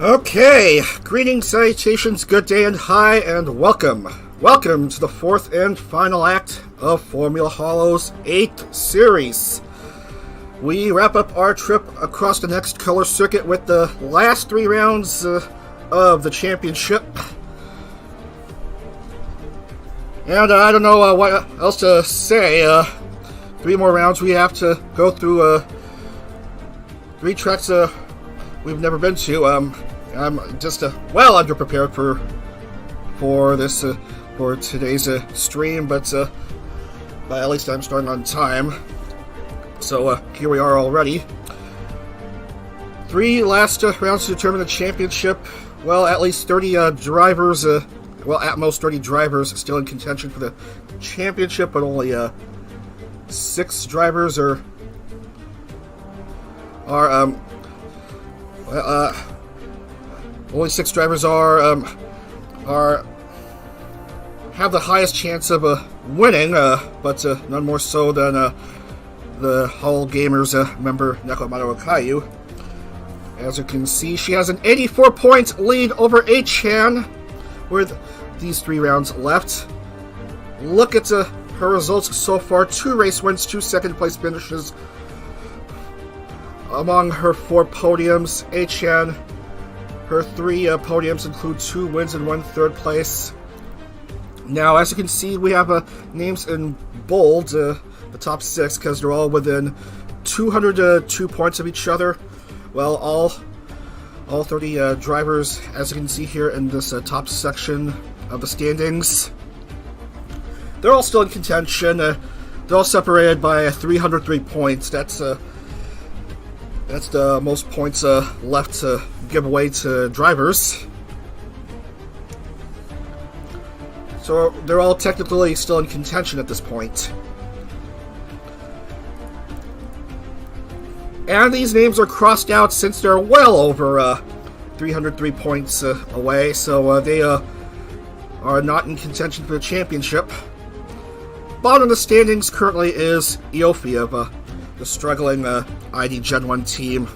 Okay, greetings, salutations, good day, and hi, and welcome. Welcome to the fourth and final act of Formula Holo's 8th series. We wrap up our trip across the next color circuit with the last 3 rounds of the championship. And I don't know what else to say. 3 more rounds. We have to go through 3 tracks we've never been to. I'm just well underprepared for this for today's stream, but at least I'm starting on time. So here we are already. 3 last rounds to determine the championship. Well, at least 30 drivers. Well, at most 30 drivers still in contention for the championship, but only 6 drivers are only 6 drivers have the highest chance of winning, but none more so than the Hall Gamers member Nekomata Okayu. As you can see, she has an 84-point lead over A-chan with these 3 rounds left. Look at her results so far: 2 race wins, 2 second-place finishes. Among her 4 podiums, A-chan, her 3 podiums include 2 wins and 1 third place. Now, as you can see, we have names in bold, the top 6, because they're all within 202 points of each other. Well, all 30 drivers, as you can see here in this top section of the standings, they're all still in contention. They're all separated by 303 points. That's the most points left to give away to drivers. So they're all technically still in contention at this point. And these names are crossed out since they're well over 303 points away, so they are not in contention for the championship. Bottom of the standings currently is Eofia, the struggling ID Gen 1 team.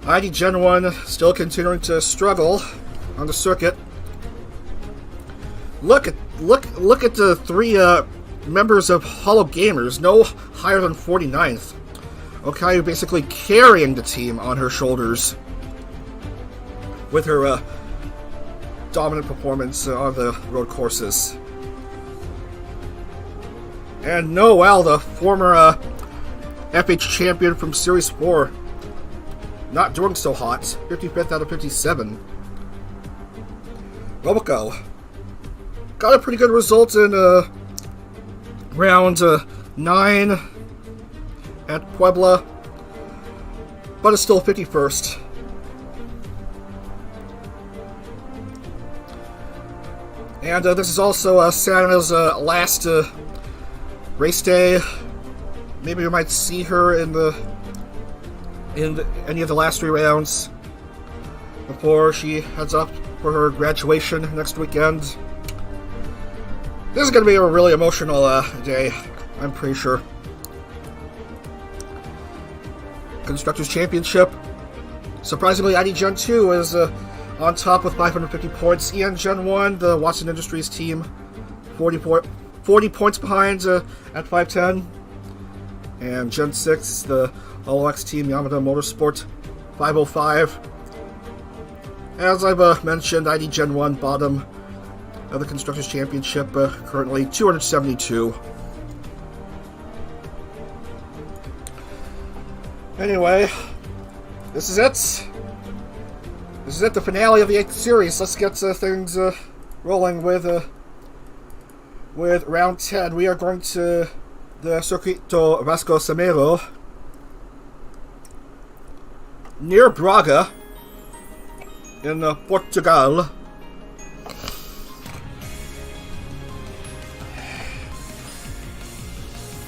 ID Gen 1 still continuing to struggle on the circuit. Look at the 3 members of Holo Gamers, no higher than 49th. Okayu basically carrying the team on her shoulders with her dominant performance on the road courses. And Noel, the former FH champion from Series 4, not doing so hot. 55th out of 57. Robico got a pretty good result in round 9 at Puebla, but it's still 51st. And this is also Sana's last race day. Maybe we might see her in any of the last 3 rounds before she heads up for her graduation next weekend. This is going to be a really emotional day, I'm pretty sure. Constructors Championship. Surprisingly, ID Gen 2 is on top with 550 points. EN Gen 1, the Watson Industries team, 40 points behind at 510. And Gen 6, the OX team, Yamada Motorsport, 505. As I've mentioned, ID Gen 1 bottom of the Constructors Championship, currently 272. Anyway, this is it. This is it, the finale of the 8th series. Let's get things rolling with round 10. We are going to the Circuito Vasco Sameiro near Braga in Portugal.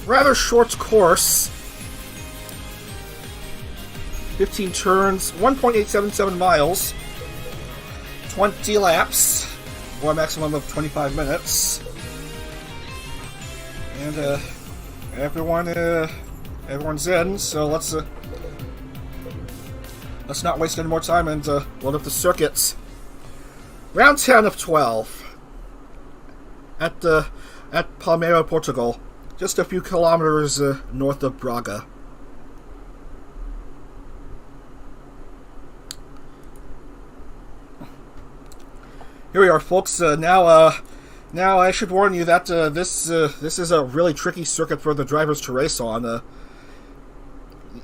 Rather short course. 15 turns, 1.877 miles, 20 laps, or a maximum of 25 minutes. And everyone's in, so let's let's not waste any more time and load up the circuits. Round 10 of 12 at Palmeira, Portugal, just a few kilometers north of Braga. Here we are, folks. Now I should warn you that this is a really tricky circuit for the drivers to race on.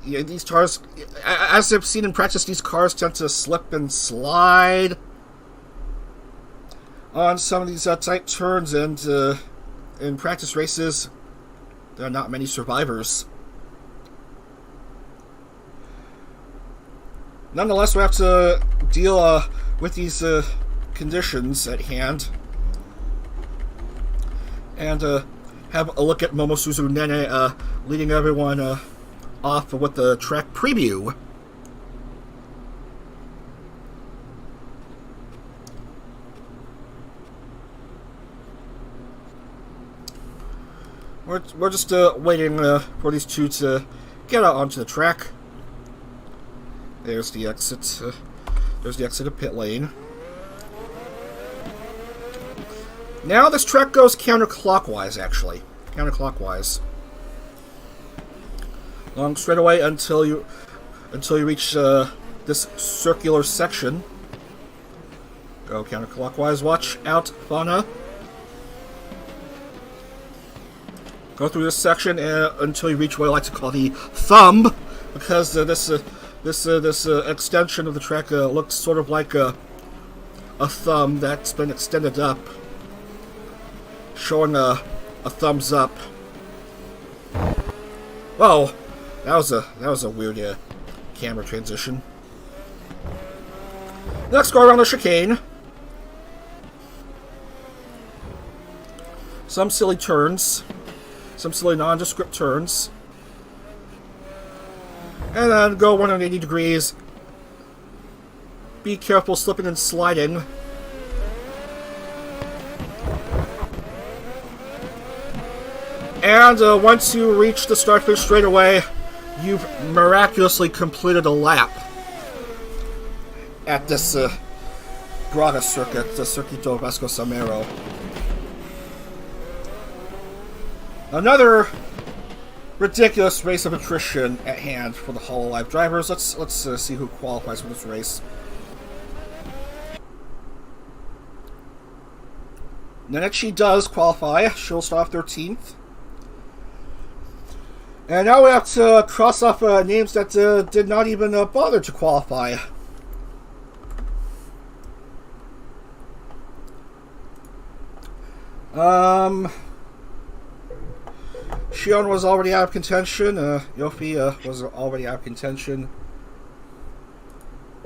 These cars, as I've seen in practice, these cars tend to slip and slide on some of these tight turns, and in practice races, there are not many survivors. Nonetheless, we have to deal with these conditions at hand, and have a look at Momosuzu Nene leading everyone off with the track preview. We're just waiting for these two to get out onto the track. There's the exit. There's the exit of pit lane. Now this track goes counterclockwise, actually. Counterclockwise. Along straight away until you reach this circular section. Go counterclockwise. Watch out, Fauna. Go through this section until you reach what I like to call the thumb, because this extension of the track looks sort of like a thumb that's been extended up, showing a thumbs up. Whoa, that was a weird camera transition. Next, go around the chicane. Some silly turns. Some silly nondescript turns. And then go 180 degrees. Be careful slipping and sliding. And once you reach the start finish straight away, you've miraculously completed a lap at this Braga circuit, the Circuito Vasco Sameiro. Another ridiculous race of attrition at hand for the Hololive drivers. Let's see who qualifies for this race. Nenechi does qualify. She'll start off 13th. And now we have to cross off names that did not even bother to qualify. Shion was already out of contention. Yofi was already out of contention.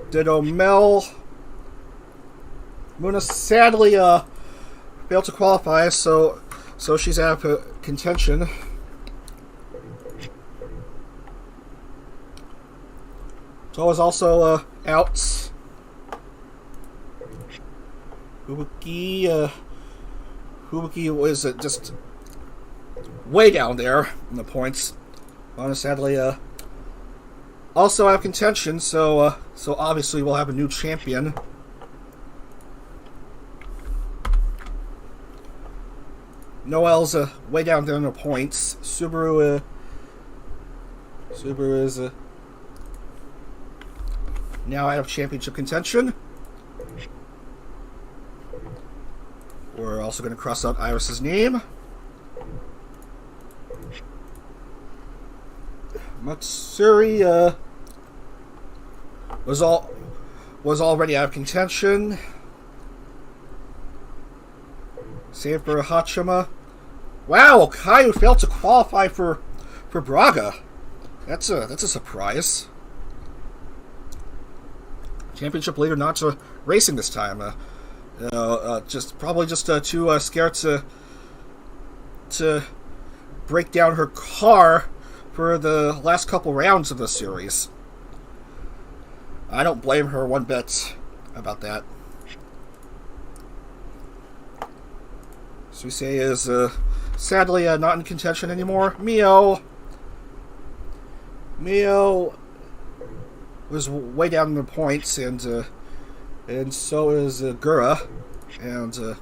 Ditto Mel. Muna sadly failed to qualify, so she's out of contention. So is also out. Hubuki was just way down there in the points. Sadly, also out of contention. So obviously we'll have a new champion. Noel's way down there in the points. Subaru is now out of championship contention. We're also going to cross out Iris's name. Matsuri was already out of contention. Same for Hachima. Wow, Okayu failed to qualify for Braga. That's a surprise. Championship leader not racing this time. Probably just too scared to break down her car for the last couple rounds of the series. I don't blame her one bit about that. Suisei is sadly not in contention anymore. Mio was way down in the points, and so is Gura, and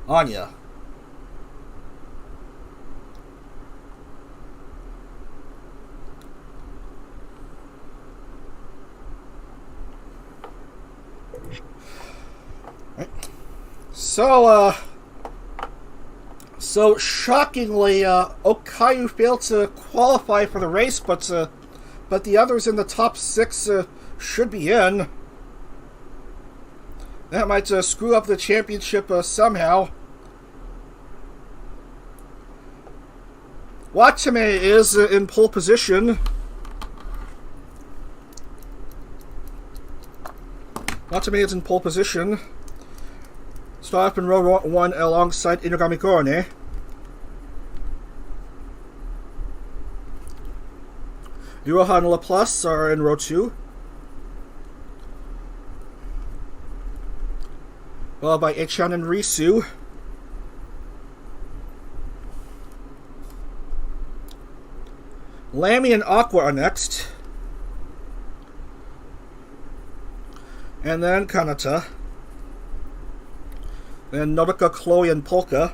Anya. Right. So shockingly, Okayu failed to qualify for the race, but the others in the top 6 should be in. That might screw up the championship somehow. Watame is in pole position. Watame is in pole position. Start up in row 1 alongside Inugami Korone. Yuroha and Laplace are in row 2. Followed by Echan and Risu. Lamy and Aqua are next. And then Kanata. Then Nodoka, Chloe, and Polka.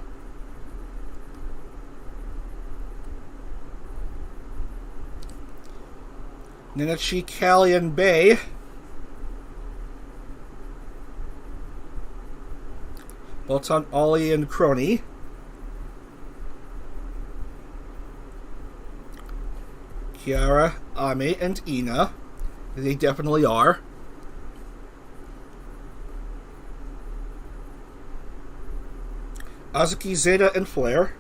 Ninachi, Callie, and Bay. Bolton, Ollie, and Crony. Kiara, Ame, and Ina. They definitely are. Azuki, Zeta, and Flare.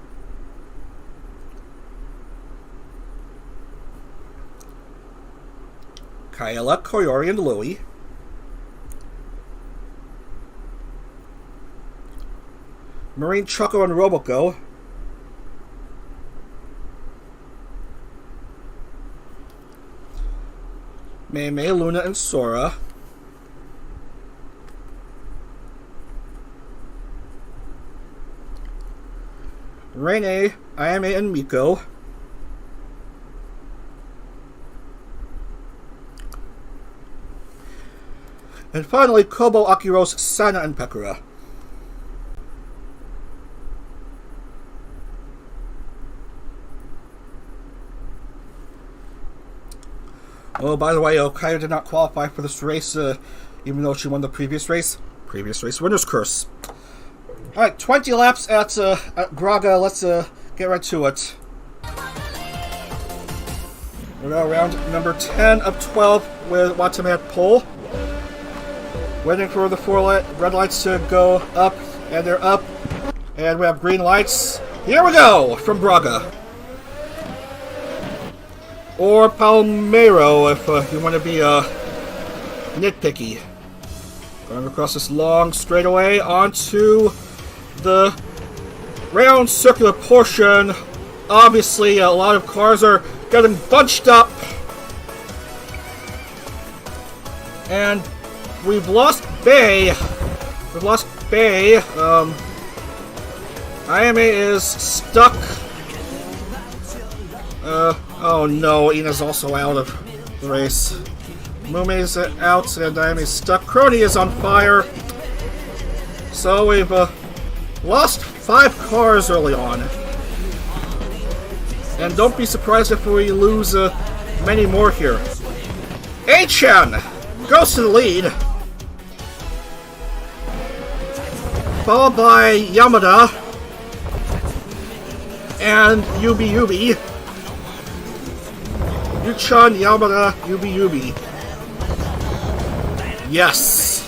Kaela, Koyori, and Louie. Marine, Choco, and Roboco. Mei Mei, Luna, and Sora. Rene, Ayame, and Miko. And finally, Kobo, Akiros, Sana, and Pekura. Oh, by the way, Okayu did not qualify for this race, even though she won the previous race. Previous race winner's curse. Alright, 20 laps at Braga. Let's get right to it. We're now round number 10 of 12 with Watame at pole. Waiting for the 4 red lights to go up, and they're up. And we have green lights. Here we go from Braga. Or Palmeiro, if you want to be nitpicky. Going across this long straightaway onto the round circular portion. Obviously, a lot of cars are getting bunched up. And we've lost Bay. Ayame is stuck. Oh no, Ina's also out of the race. Mume's out and Ayame's stuck. Crony is on fire. So we've lost 5 cars early on. And don't be surprised if we lose many more here. Achan goes to the lead. Followed by Yamada and Yubi. Yuchan, Yamada, Yubi. Yes!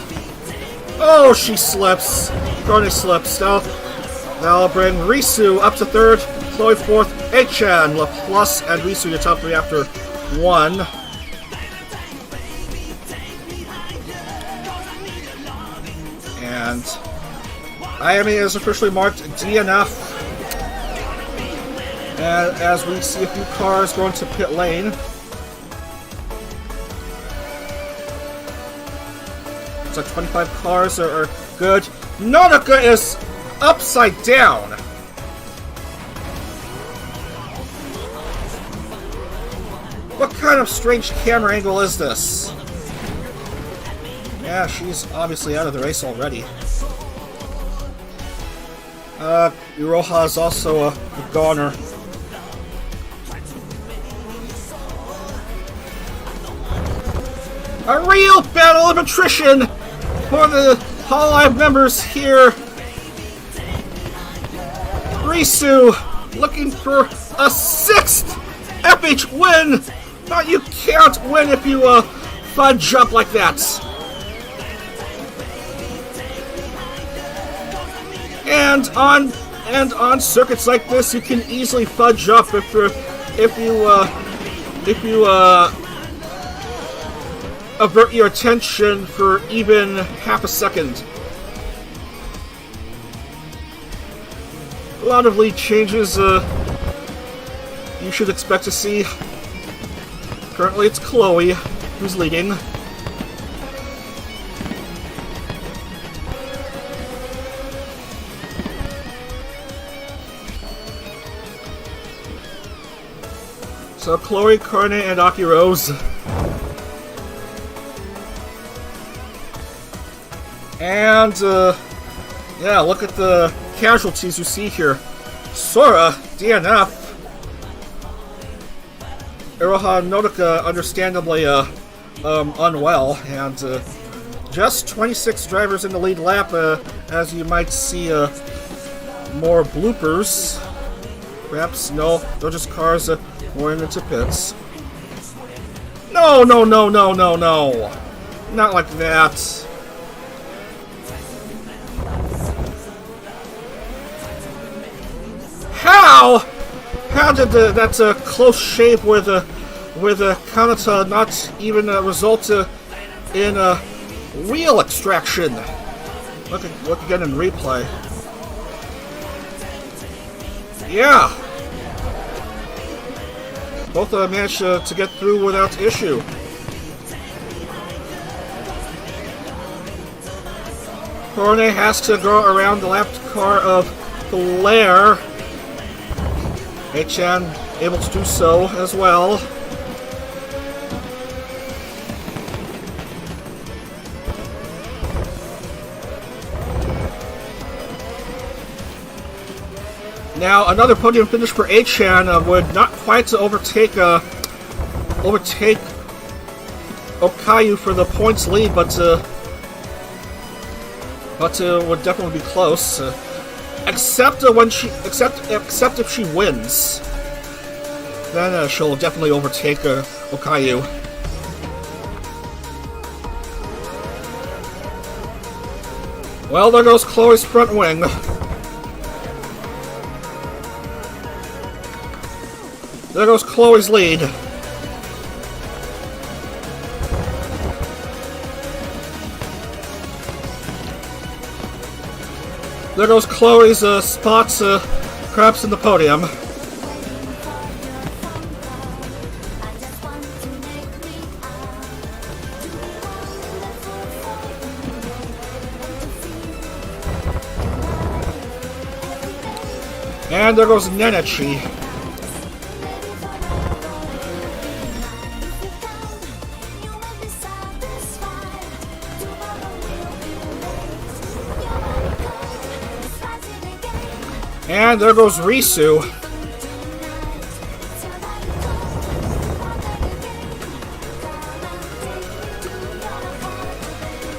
Oh, she slips. Crony slips. Now I'll bring Risu up to 3rd, Chloe 4th, Achan, Laplace, and Risu to top 3 after 1. And Ayame is officially marked DNF. And as we see a few cars going to pit lane. It's like 25 cars are good. Nodoka is upside down. What kind of strange camera angle is this? Yeah, she's obviously out of the race already. Iroha is also a goner. A real battle of attrition for the Hololive members here. Risu looking for a 6th FH win. But you can't win if you fudge up like that. And on circuits like this, you can easily fudge up if you avert your attention for even half a second. A lot of lead changes you should expect to see. Currently it's Chloe who's leading. So Chloe, Karne, and Aki Rose. And, yeah, look at the casualties you see here. Sora, DNF. Iroha Nodoka, understandably, unwell. And, just 26 drivers in the lead lap, as you might see, more bloopers. Perhaps, no, they're just cars going into pits. No, no, no, no, no, no. Not like that. How did that close shave with Kanata not even result in a wheel extraction? Look again in replay. Yeah, both managed to get through without issue. Korne has to go around the lapped car of Blair. Hechan able to do so as well. Now another podium finish for Hechan would not quite overtake Okayu for the points lead, but would definitely be close. Except if she wins, then she'll definitely overtake Okayu. Well, there goes Chloe's front wing. There goes Chloe's lead. There goes Chloe's spots, perhaps in the podium. And there goes Nenechi. And there goes Risu.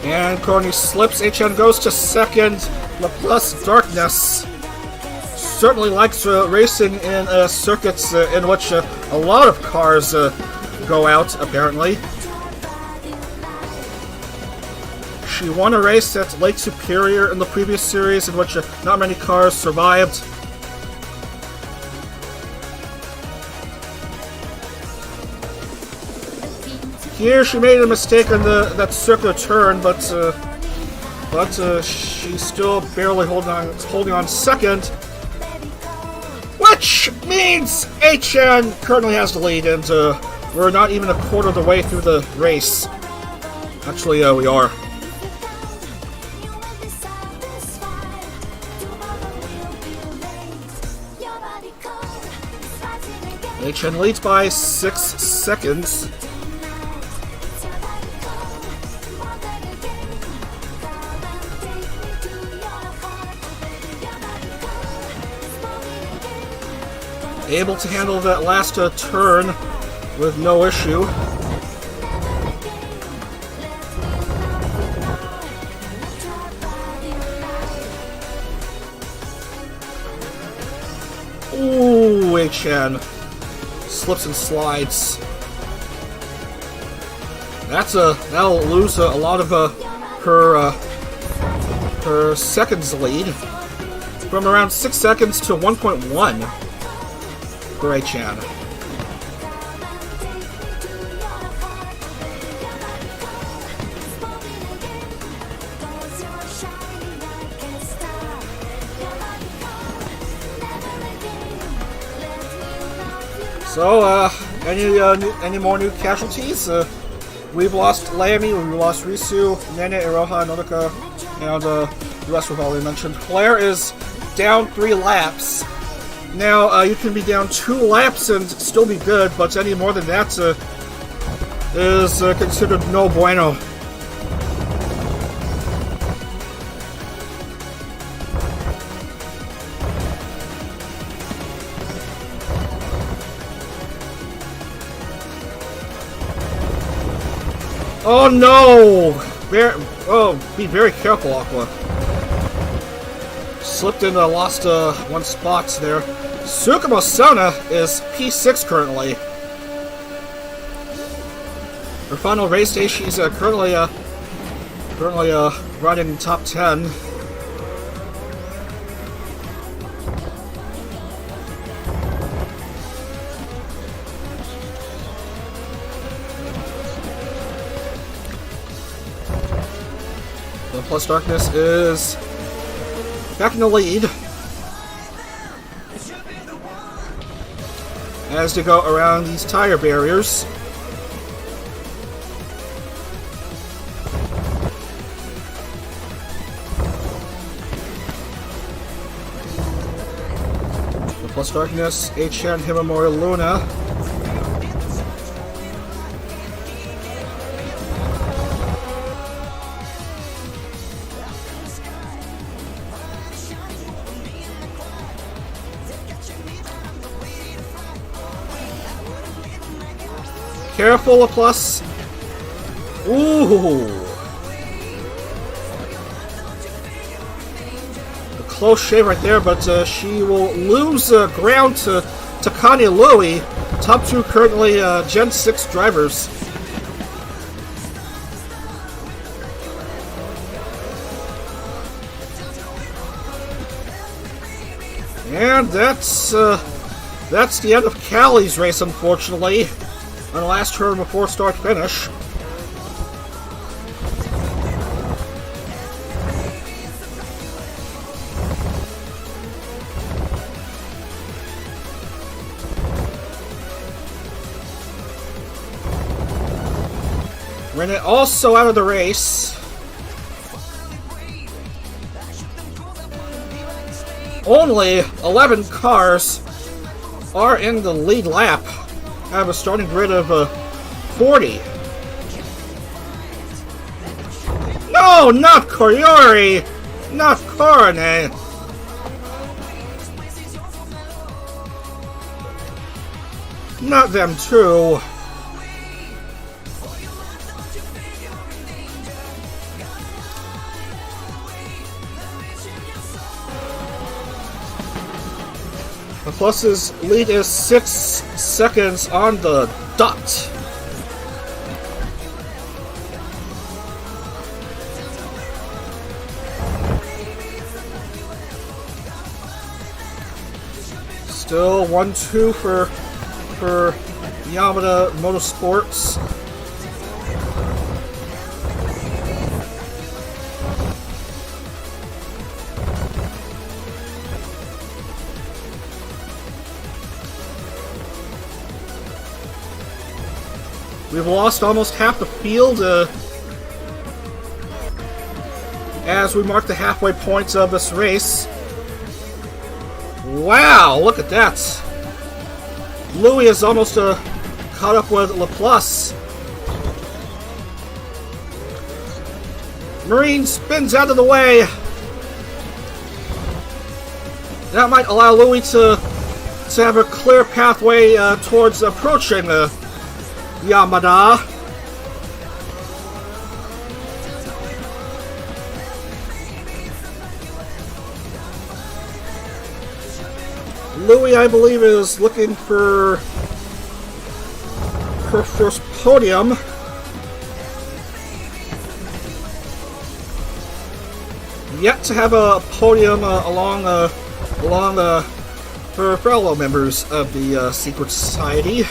And Korne slips. HN goes to second. Laplace Darkness certainly likes racing in circuits in which a lot of cars go out, apparently. She won a race at Lake Superior in the previous series, in which not many cars survived. Here she made a mistake on that circular turn, but she's still barely holding on second, which means HN currently has the lead, and we're not even a quarter of the way through the race. Actually, we are. HN leads by 6 seconds. Able to handle that last turn with no issue. Ooh, HN slips and slides. That'll lose a lot of her seconds lead from around 6 seconds to 1.1 for HN. So, any more new casualties? We've lost Lammy, we've lost Risu, Nene, Iroha, Nodoka, and the rest we've already mentioned. Claire is down 3 laps. Now, you can be down 2 laps and still be good, but any more than that is considered no bueno. Oh no! Be very careful, Aqua. Slipped in, lost 1 spot there. Tsukumo Sana is P6 currently. Her final race day, she's currently running top 10. Plus Darkness is back in the lead as they go around these tire barriers. The Plus Darkness, HN, Himamori, Luna. Careful, Plus. Ooh. A close shave right there, but she will lose ground to Kanye Louie. Top 2 currently Gen 6 drivers. And that's the end of Callie's race, unfortunately. On the last turn before start finish. Rennet also out of the race. Only 11 cars are in the lead lap. Have a starting grid of 40. No, not Koryori! Not Korone! Not them too. The Plus's lead is 6 seconds on the dot. Still 1-2 for Yamada Motorsports. We've lost almost half the field as we mark the halfway points of this race. Wow, look at that. Louis is almost caught up with Laplace. Marine spins out of the way. That might allow Louis to have a clear pathway towards approaching Yamada. Louis, I believe, is looking for her first podium. Yet to have a podium along her fellow members of the Secret Society.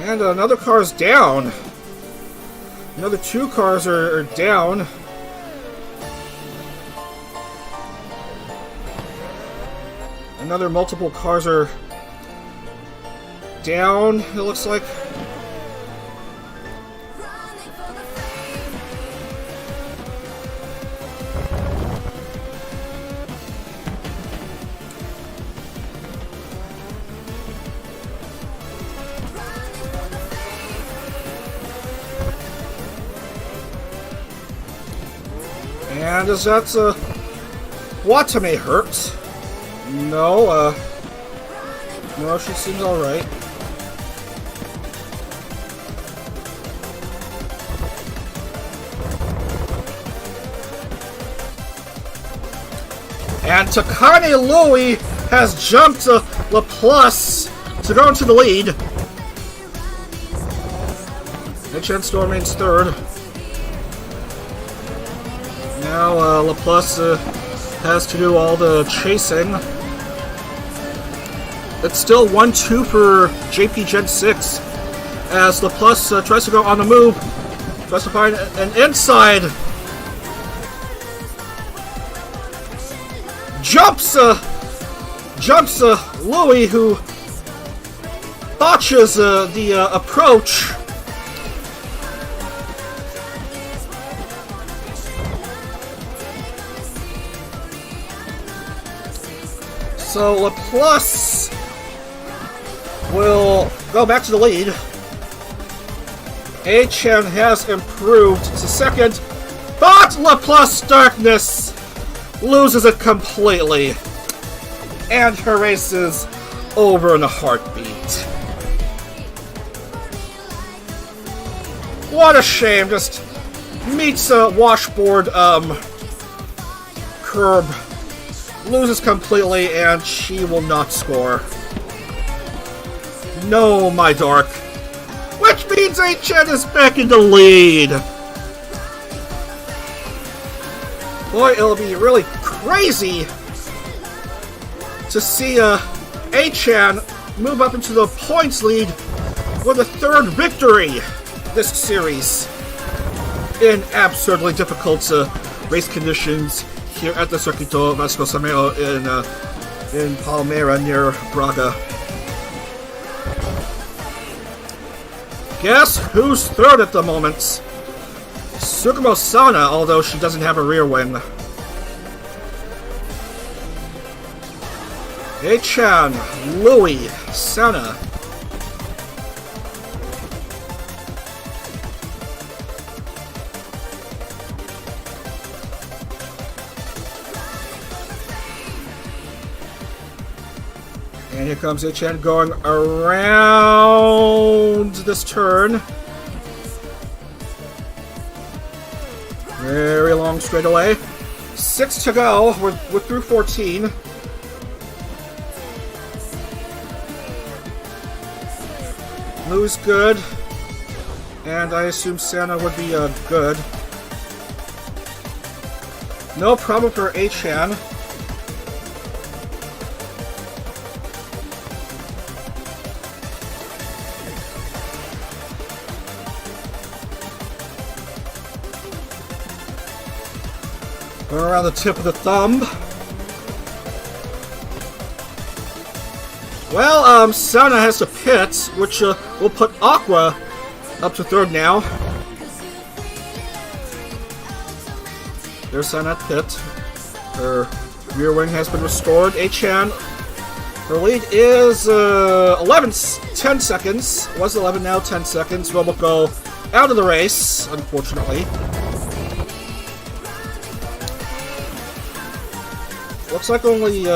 And another car's down. Another 2 cars are down. Another multiple cars are down, it looks like. And is that Watame hurt? No, no, she seems alright. And Takane Louis has jumped Laplace to go into the lead. HN still remains third. Now Laplace has to do all the chasing. It's still 1-2 for JP Gen 6 as Laplace tries to go on the move. Tries to find an inside. Jumps Louis, who botches the approach. So Laplace will go back to the lead. HN has improved to second, but Laplace Darkness loses it completely. And her race is over in a heartbeat. What a shame, just meets a washboard curb, loses completely, and she will not score. No, my dark. Which means HN is back in the lead. Boy, it'll be really crazy to see HN move up into the points lead with a third victory this series in absurdly difficult race conditions here at the Circuito Vasco Sameiro in Palmeira near Braga. Guess who's third at the moment? Tsukumo Sana, although she doesn't have a rear wing. HN, Louis, Sana. And here comes HN going around this turn. Very long straightaway. 6 to go. We're through 14. Lou's good. And I assume Sana would be good. No problem for HN. Around the tip of the thumb. Well, Sana has to pit, which will put Aqua up to third now. There's Sana at pit. Her rear wing has been restored. A-chan, her lead is 10 seconds. Was 11, now 10 seconds. Will go out of the race, unfortunately. Looks like only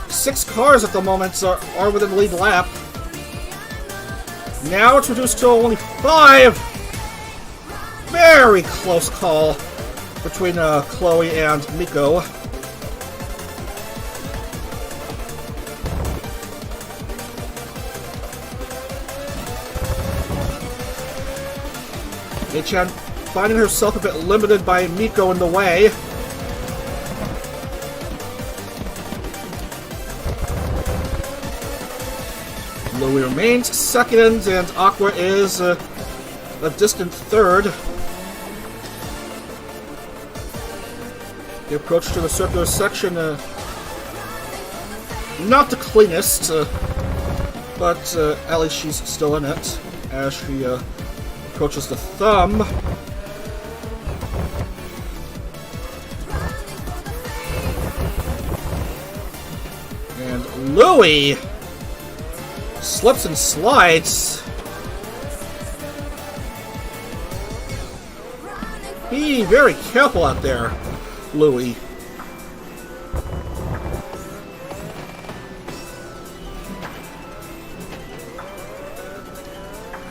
6 cars at the moment are within the lead lap. Now it's reduced to only 5. Very close call between Chloe and Miko. A-chan finding herself a bit limited by Miko in the way. Louis remains second, and Aqua is a distant third. The approach to the circular section, not the cleanest, but at least she's still in it as she approaches the thumb. And Louis slips and slides. Be very careful out there, Louis.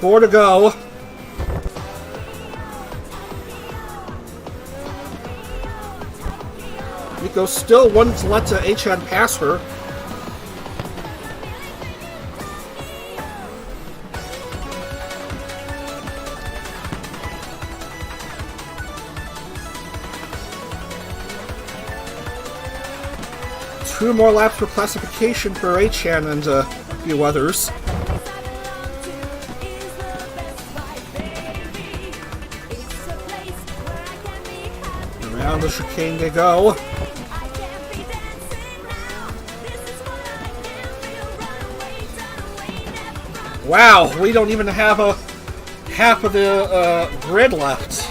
Four to go. Miko still wanting to let A-chan pass her. Two more laps for classification for A-chan and a few others. Around the chicane they go. Wow, we don't even have half of the grid left.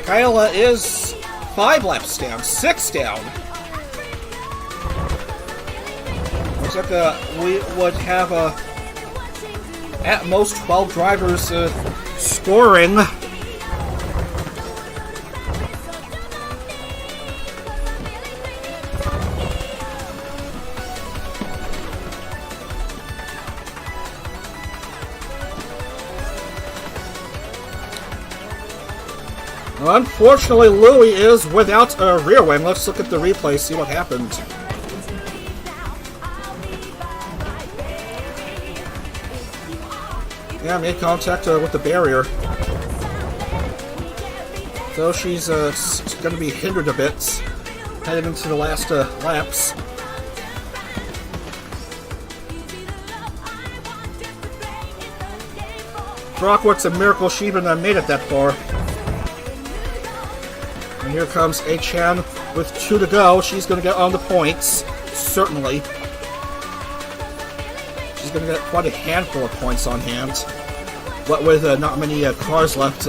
Kyla is 5 laps down, 6 down. Looks like we would have at most 12 drivers scoring. Unfortunately, Louis is without a rear wing. Let's look at the replay, see what happened. Yeah, made contact with the barrier. So she's going to be hindered a bit heading into the last laps. For Aqua, it's a miracle she even made it that far. And here comes A-chan with 2 to go. She's going to get on the points, certainly. She's going to get quite a handful of points on hand. What with not many cars left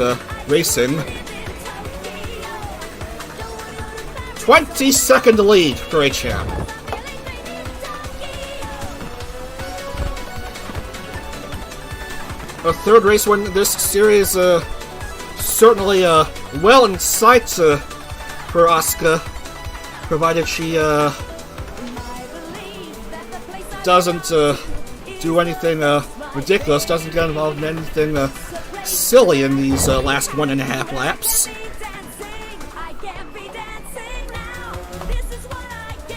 racing. 20-second lead for A-chan. A third race win this series, certainly well in sight for Asuka, provided she doesn't do anything ridiculous, doesn't get involved in anything silly in these last 1.5 laps.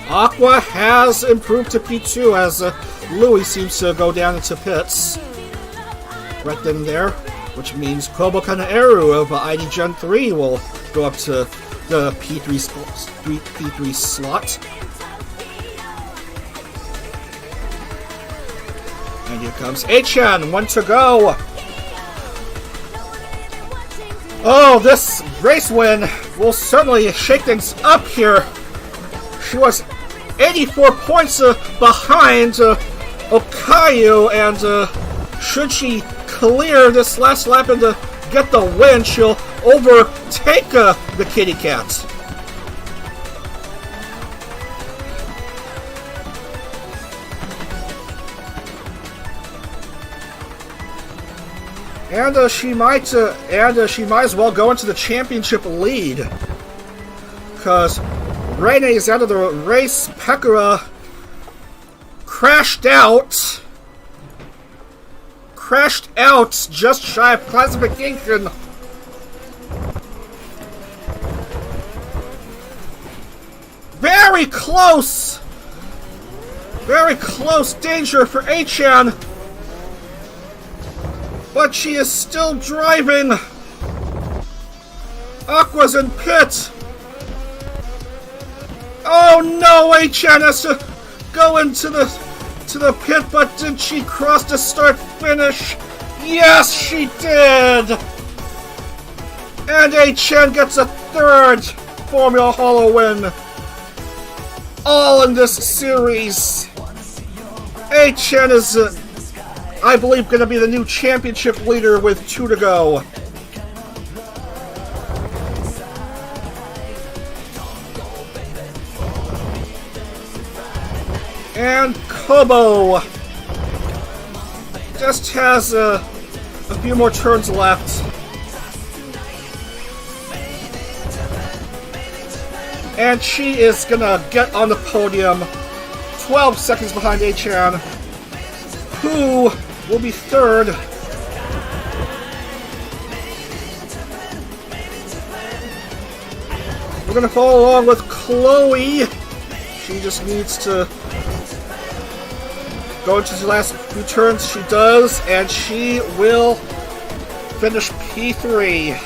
Aqua has improved to P2 as Louis seems to go down into pits. Right then there, which means Kobo Kanaeru of ID Gen 3 will go up to the P3 slot. And here comes A-chan, 1 to go. Oh, this race win will certainly shake things up here. She was 84 points behind Okayu, and should she clear this last lap and to get the win. She'll overtake the kitty cat. And she might as well go into the championship lead, because Rene is out of the race. Pekara crashed out just shy of classification. Very close danger for Achan. But she is still driving. Aqua's in pit. Oh no, Achan has to go into the pit, but did she cross the start-finish? Yes, she did! And Achan gets a third Formula Holo win. All in this series. Achan is, I believe, going to be the new championship leader with 2 to go. And Kobo just has a few more turns left. And she is gonna get on the podium, 12 seconds behind Achan, who will be third. We're gonna follow along with Chloe. She just needs to go into the last few turns. She does, and she will finish P3.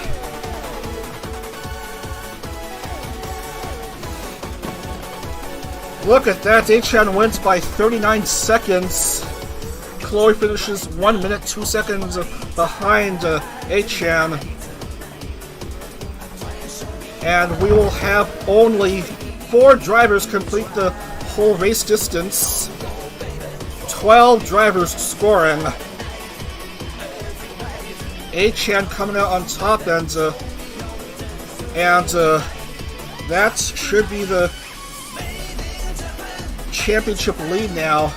Look at that, Achan wins by 39 seconds. Chloe finishes 1 minute, 2 seconds behind Achan. And we will have only 4 drivers complete the whole race distance. 12 drivers scoring. Achan coming out on top, and that should be the championship lead now.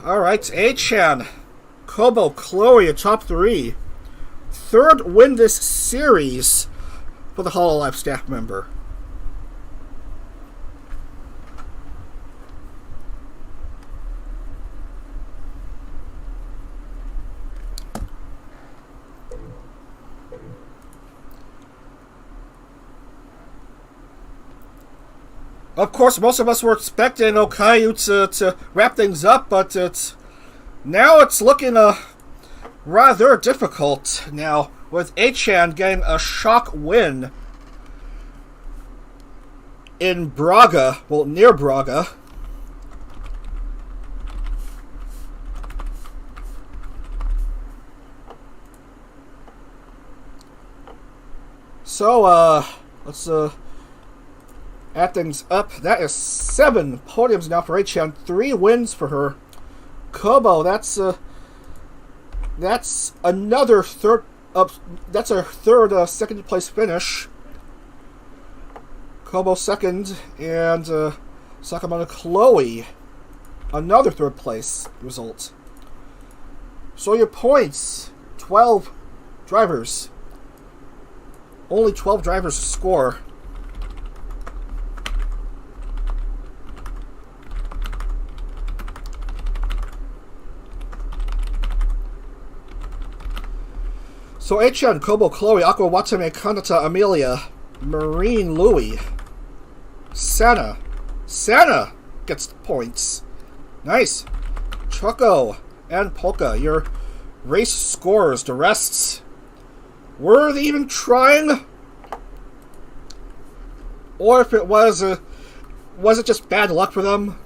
All right, Achan, Kobo, Chloe, a top 3. Third win this series for the Hololive staff member. Of course, most of us were expecting Okayu to wrap things up, but now it's looking rather difficult now, with Achan getting a shock win in Braga, well, near Braga. So, let's add things up. That is 7 podiums now for Achan, 3 wins for her. Kobo, that's another third. That's our third second place finish. Kobo second, and Sakamana Chloe, another third place result. So your points: 12 drivers. Only 12 drivers to score. So Achan, Kobo, Chloe, Aqua, Watame, Kanata, Amelia, Marine, Louie, Sana. Sana gets the points. Nice. Choco and Polka, your race scores. The rest, were they even trying? Or if it was it just bad luck for them?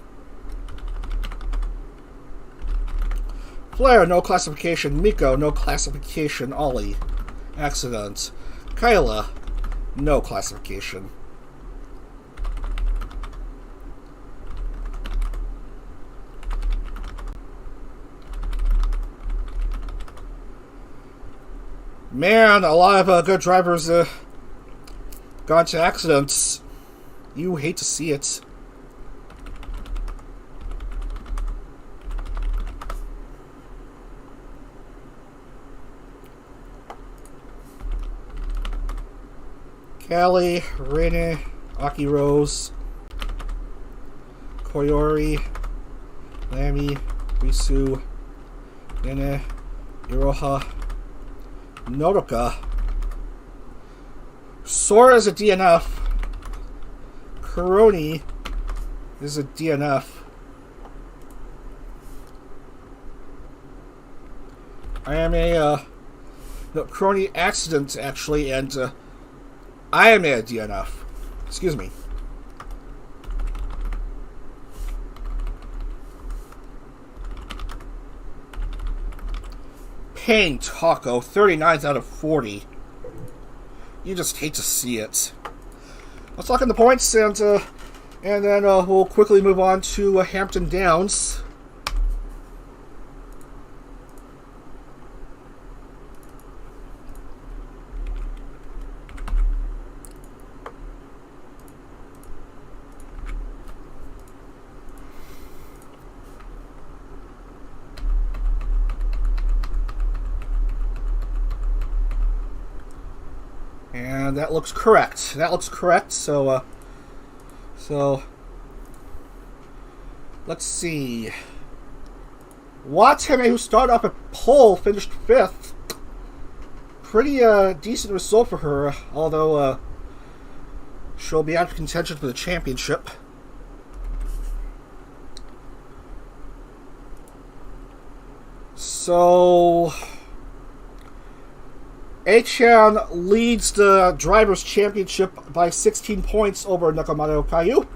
Flair, no classification. Miko, no classification. Ollie. Accident. Kyla, no classification. Man, a lot of good drivers got into accidents. You hate to see it. Callie, Rene, Aki Rose, Koyori, Lamy, Risu, Nene, Iroha, Nodoka. Sora is a DNF. Kuroni is a DNF. I am a Kuroni accident, actually, and I am a DNF. Excuse me. Pain Taco, 39th out of 40. You just hate to see it. Let's lock in the points, and then we'll quickly move on to Hampton Downs. And that looks correct. That looks correct. So let's see. Watame, who started off at pole, finished 5th. Pretty decent result for her, although she'll be out of contention for the championship. So Achan leads the Drivers' Championship by 16 points over Nekomata Okayu.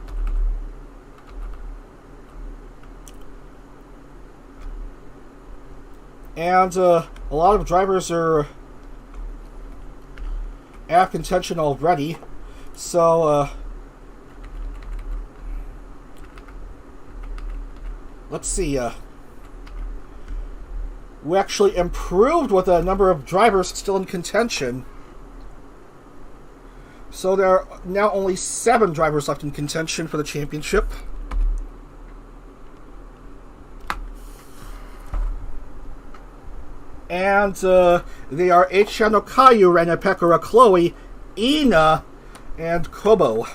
And a lot of drivers are out of contention already. So, let's see. We actually improved with a number of drivers still in contention. So there are now only 7 drivers left in contention for the championship. And they are Achan Okayu, Rena Pekara, Chloe, Ina, and Kobo.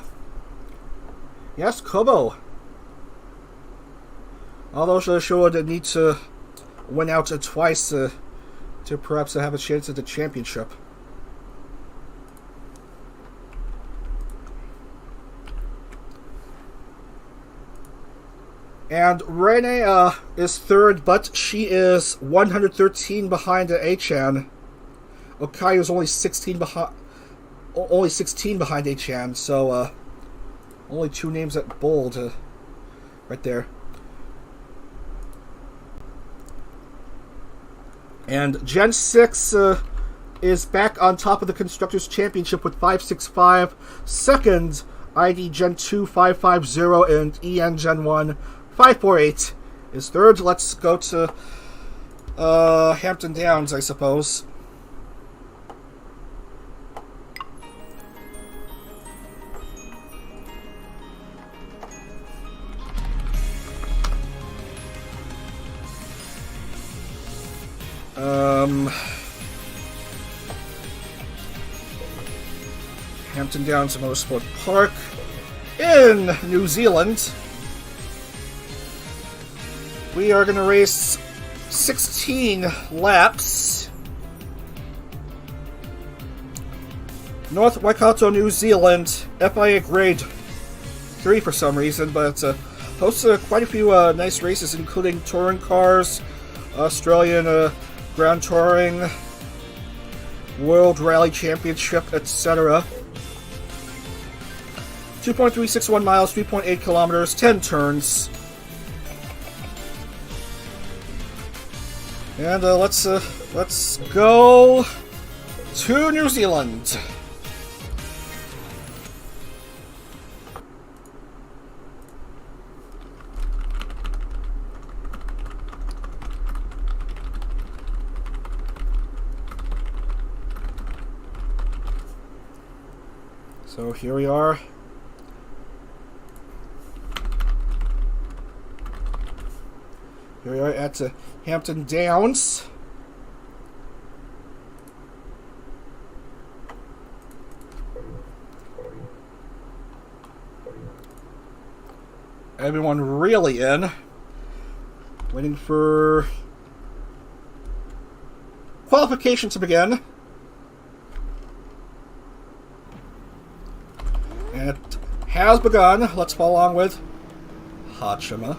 Yes, Kobo. Although she would need to win out twice to perhaps have a chance at the championship. And Rene is 3rd, but she is 113 behind Achan. Okayu is only 16 behind Achan, so only 2 names at bold right there. And Gen 6 is back on top of the Constructors' Championship with 565. Second, ID Gen 2 550, and EN Gen 1 548 is third. Let's go to Hampton Downs, I suppose. Hampton Downs Motorsport Park in New Zealand. We are going to race 16 laps. North Waikato, New Zealand, FIA Grade 3 for some reason, but hosts quite a few nice races, including touring cars, Australian Grand Touring, World Rally Championship, etc. 2.361 miles, 3.8 kilometers, 10 turns. And let's go. to New Zealand. So here we are. Here we are at Hampton Downs. Everyone really in. Waiting for qualification to begin. And it has begun. Let's follow along with Hachima.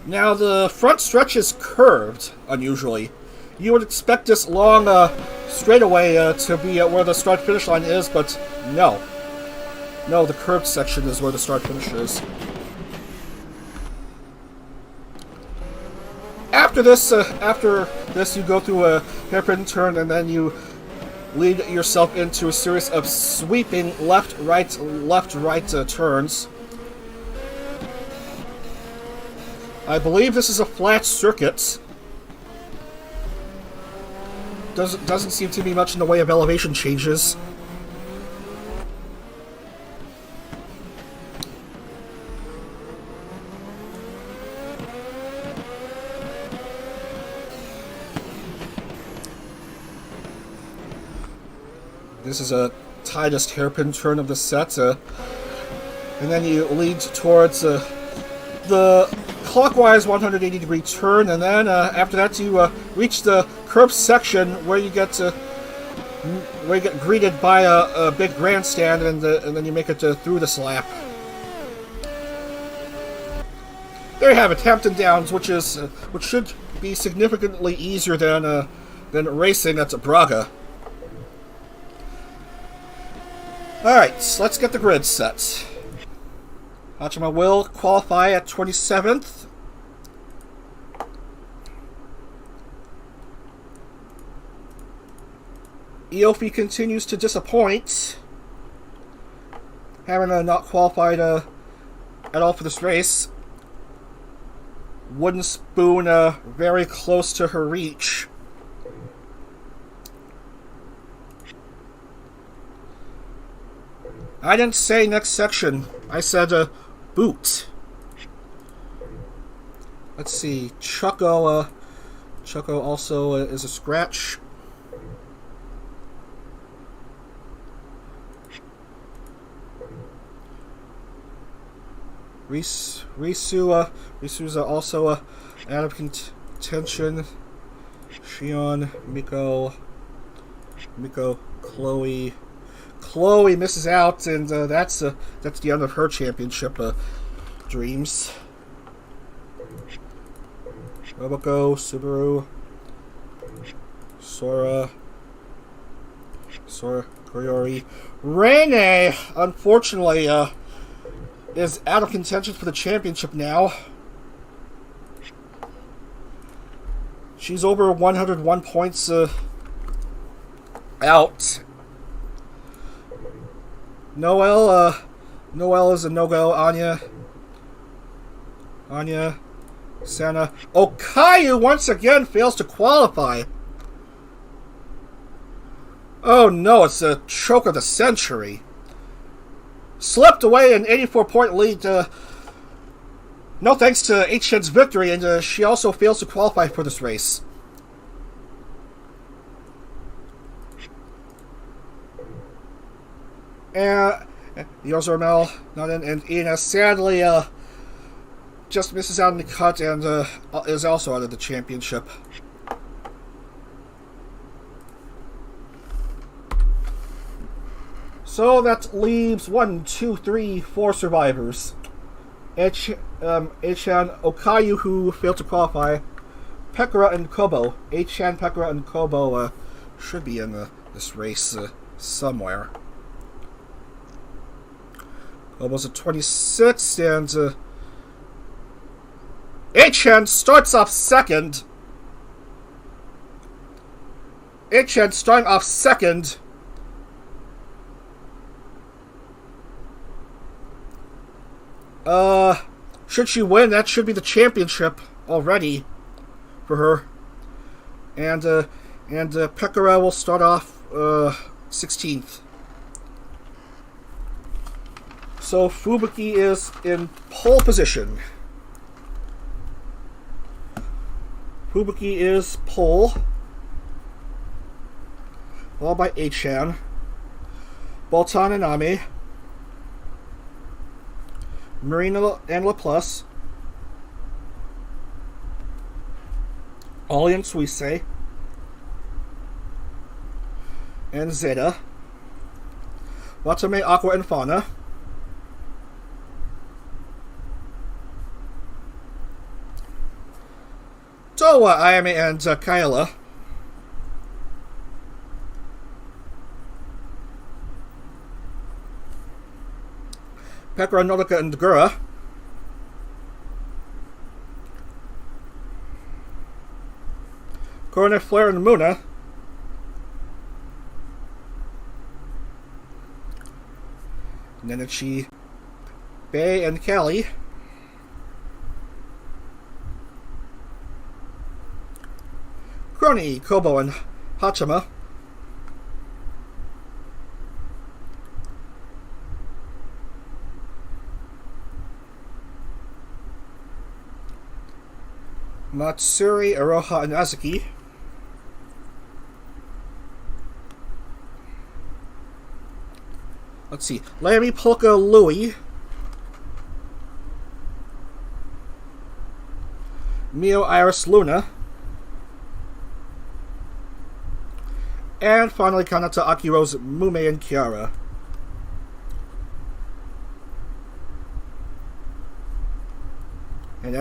Now, the front stretch is curved, unusually. You would expect this long straightaway to be where the start-finish line is, but no. No, the curved section is where the start-finish is. After this, you go through a hairpin turn, and then you lead yourself into a series of sweeping left-right turns. I believe this is a flat circuit. Doesn't seem to be much in the way of elevation changes. This is a tightest hairpin turn of the set, and then you lead towards the clockwise 180-degree turn, and then after that you reach the curved section where you get greeted by a big grandstand, and then you make it through this lap. There you have it, Hampton Downs, which should be significantly easier than racing at Braga. Alright, let's get the grid set. Hachima will qualify at 27th. Iofi continues to disappoint, having not qualified at all for this race. Wooden Spoon very close to her reach. I didn't say next section. I said boot. Let's see. Chucko also is a scratch. Risu's also out of contention. Shion, Miko, Chloe. Chloe misses out, and that's the end of her championship dreams. Roboko, Subaru, Sora, Koyori. Rene, unfortunately, is out of contention for the championship now. She's over 101 points out. Noelle is a no-go. Anya, Sana. Okayu once again fails to qualify. Oh no, it's a choke of the century. Slipped away an 84-point lead. No thanks to HN's victory, and she also fails to qualify for this race. And Yosormel not in, and Ina sadly just misses out on the cut and is also out of the championship. So that leaves 1, 2, 3, 4 survivors. Hachan Okayu, who failed to qualify. Pekara and Kobo. Hachan, Pekara, and Kobo should be in this race somewhere. Kobo's at 26, and Hachan starts off second. Ichan starting off second. Should she win, that should be the championship already for her. And Pekara will start off 16th. So Fubuki is in pole position. Fubuki is pole, followed by Achan, Bolton and Ame, Marina and Laplace, Ollie and Suisse, and Zeta, Watame, Aqua, and Fauna, Towa, Ayame, and Kaela, Pekara, Nodoka, and Gura, Coronet, Flare, and Muna, Nenichi, Bay, and Kali, Crony, Kobo, and Hachima, Matsuri, Aroha, and Azuki, let's see, Lamy, Polka, Louie, Mio, Iris, Luna, and finally Kanata, Akirose, Mume, and Kiara. And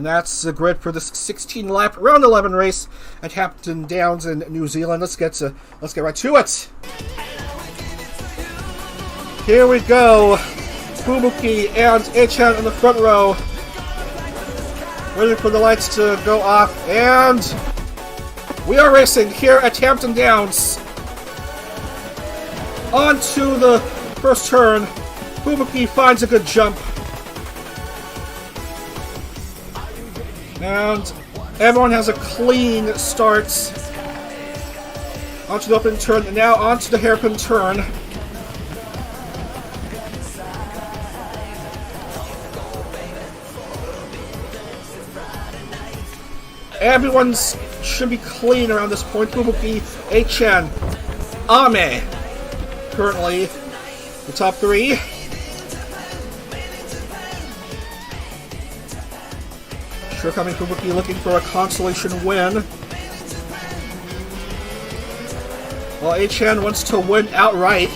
that's the grid for this 16-lap round 11 race at Hampton Downs in New Zealand. Let's get right to it. Here we go. Fubuki and Achan in the front row, waiting for the lights to go off, and we are racing here at Hampton Downs. On to the first turn. Fubuki finds a good jump. And everyone has a clean start. Onto the open turn, and now onto the hairpin turn. Everyone's should be clean around this point. Fubuki, Achan, Ame, currently the top three. Sure coming Fubuki looking for a consolation win. While Achan wants to win outright.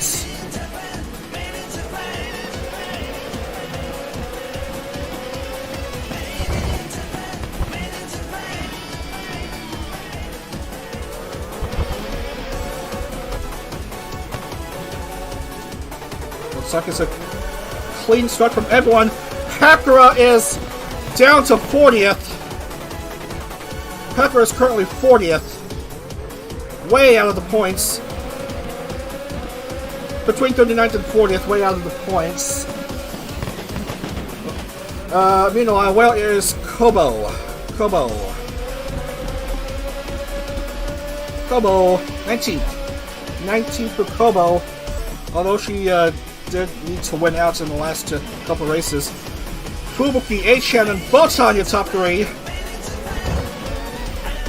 Looks like it's a clean start from everyone. Pekara is down to 40th. Pekara is currently 40th. Way out of the points. Between 39th and 40th, way out of the points. Meanwhile, well, is Kobo, 19th. 19th for Kobo. Although she did need to win out in the last couple races. Fubuki, Achan, and Botan your top three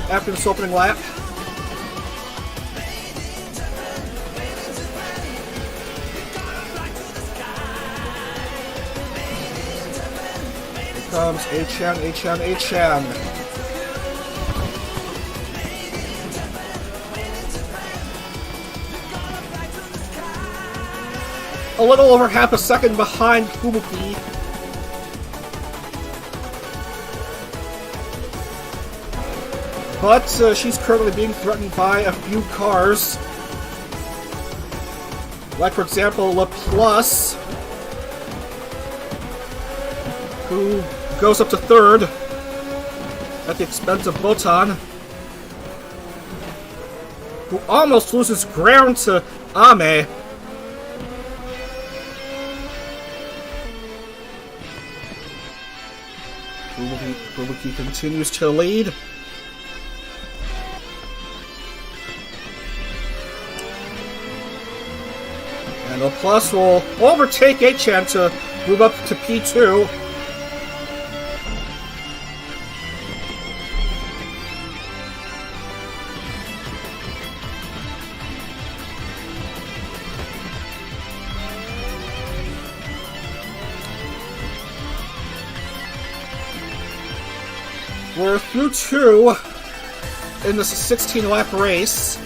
after this opening lap. Here comes Achan. A little over half a second behind Fubuki. But she's currently being threatened by a few cars. Like, for example, Laplace, who goes up to third. at the expense of Botan, who almost loses ground to Ame. Fubuki continues to lead. And Laplace will overtake Achan to move up to P2. We're through 2 in this 16-lap race.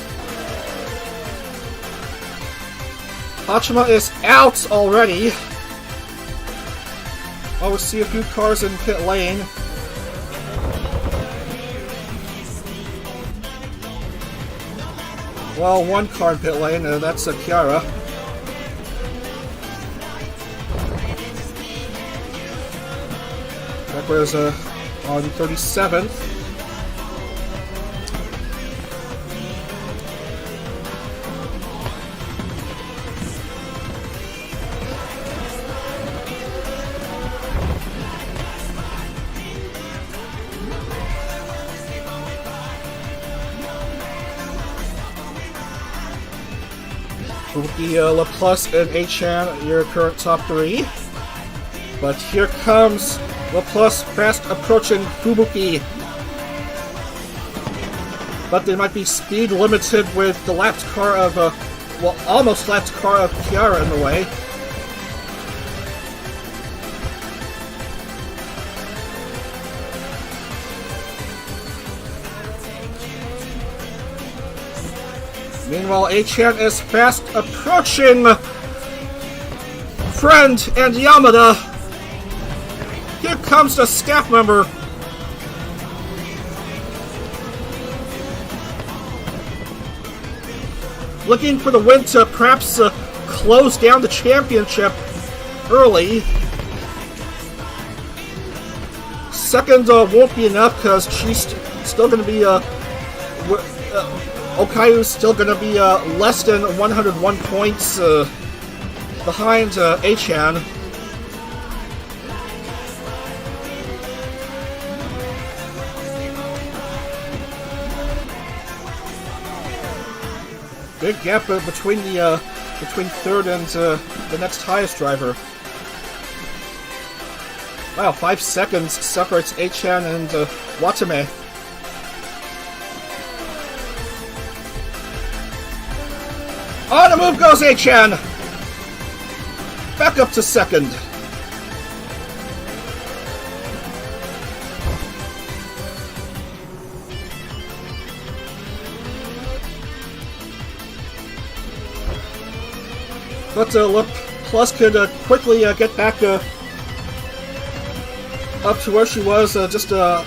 Hachima is out already. Oh, we see a few cars in pit lane. Well, one car in pit lane, that's Kiara. That was on 37th. Laplace and Achan, your current top 3. But here comes Laplace fast approaching Fubuki. But they might be speed limited with the lapped car of, well, almost lapped car of Kiara in the way. Meanwhile, Achan is fast approaching Friend and Yamada. Here comes the staff member. Looking for the win to perhaps close down the championship early. Second won't be enough because she's still going to be Okayu's still going to be less than 101 points behind Achan. Big gap between the between third and the next highest driver. Wow, 5 seconds separates Achan and Watame. On the move goes Achan! Back up to second. But Laplace could quickly get back up to where she was just a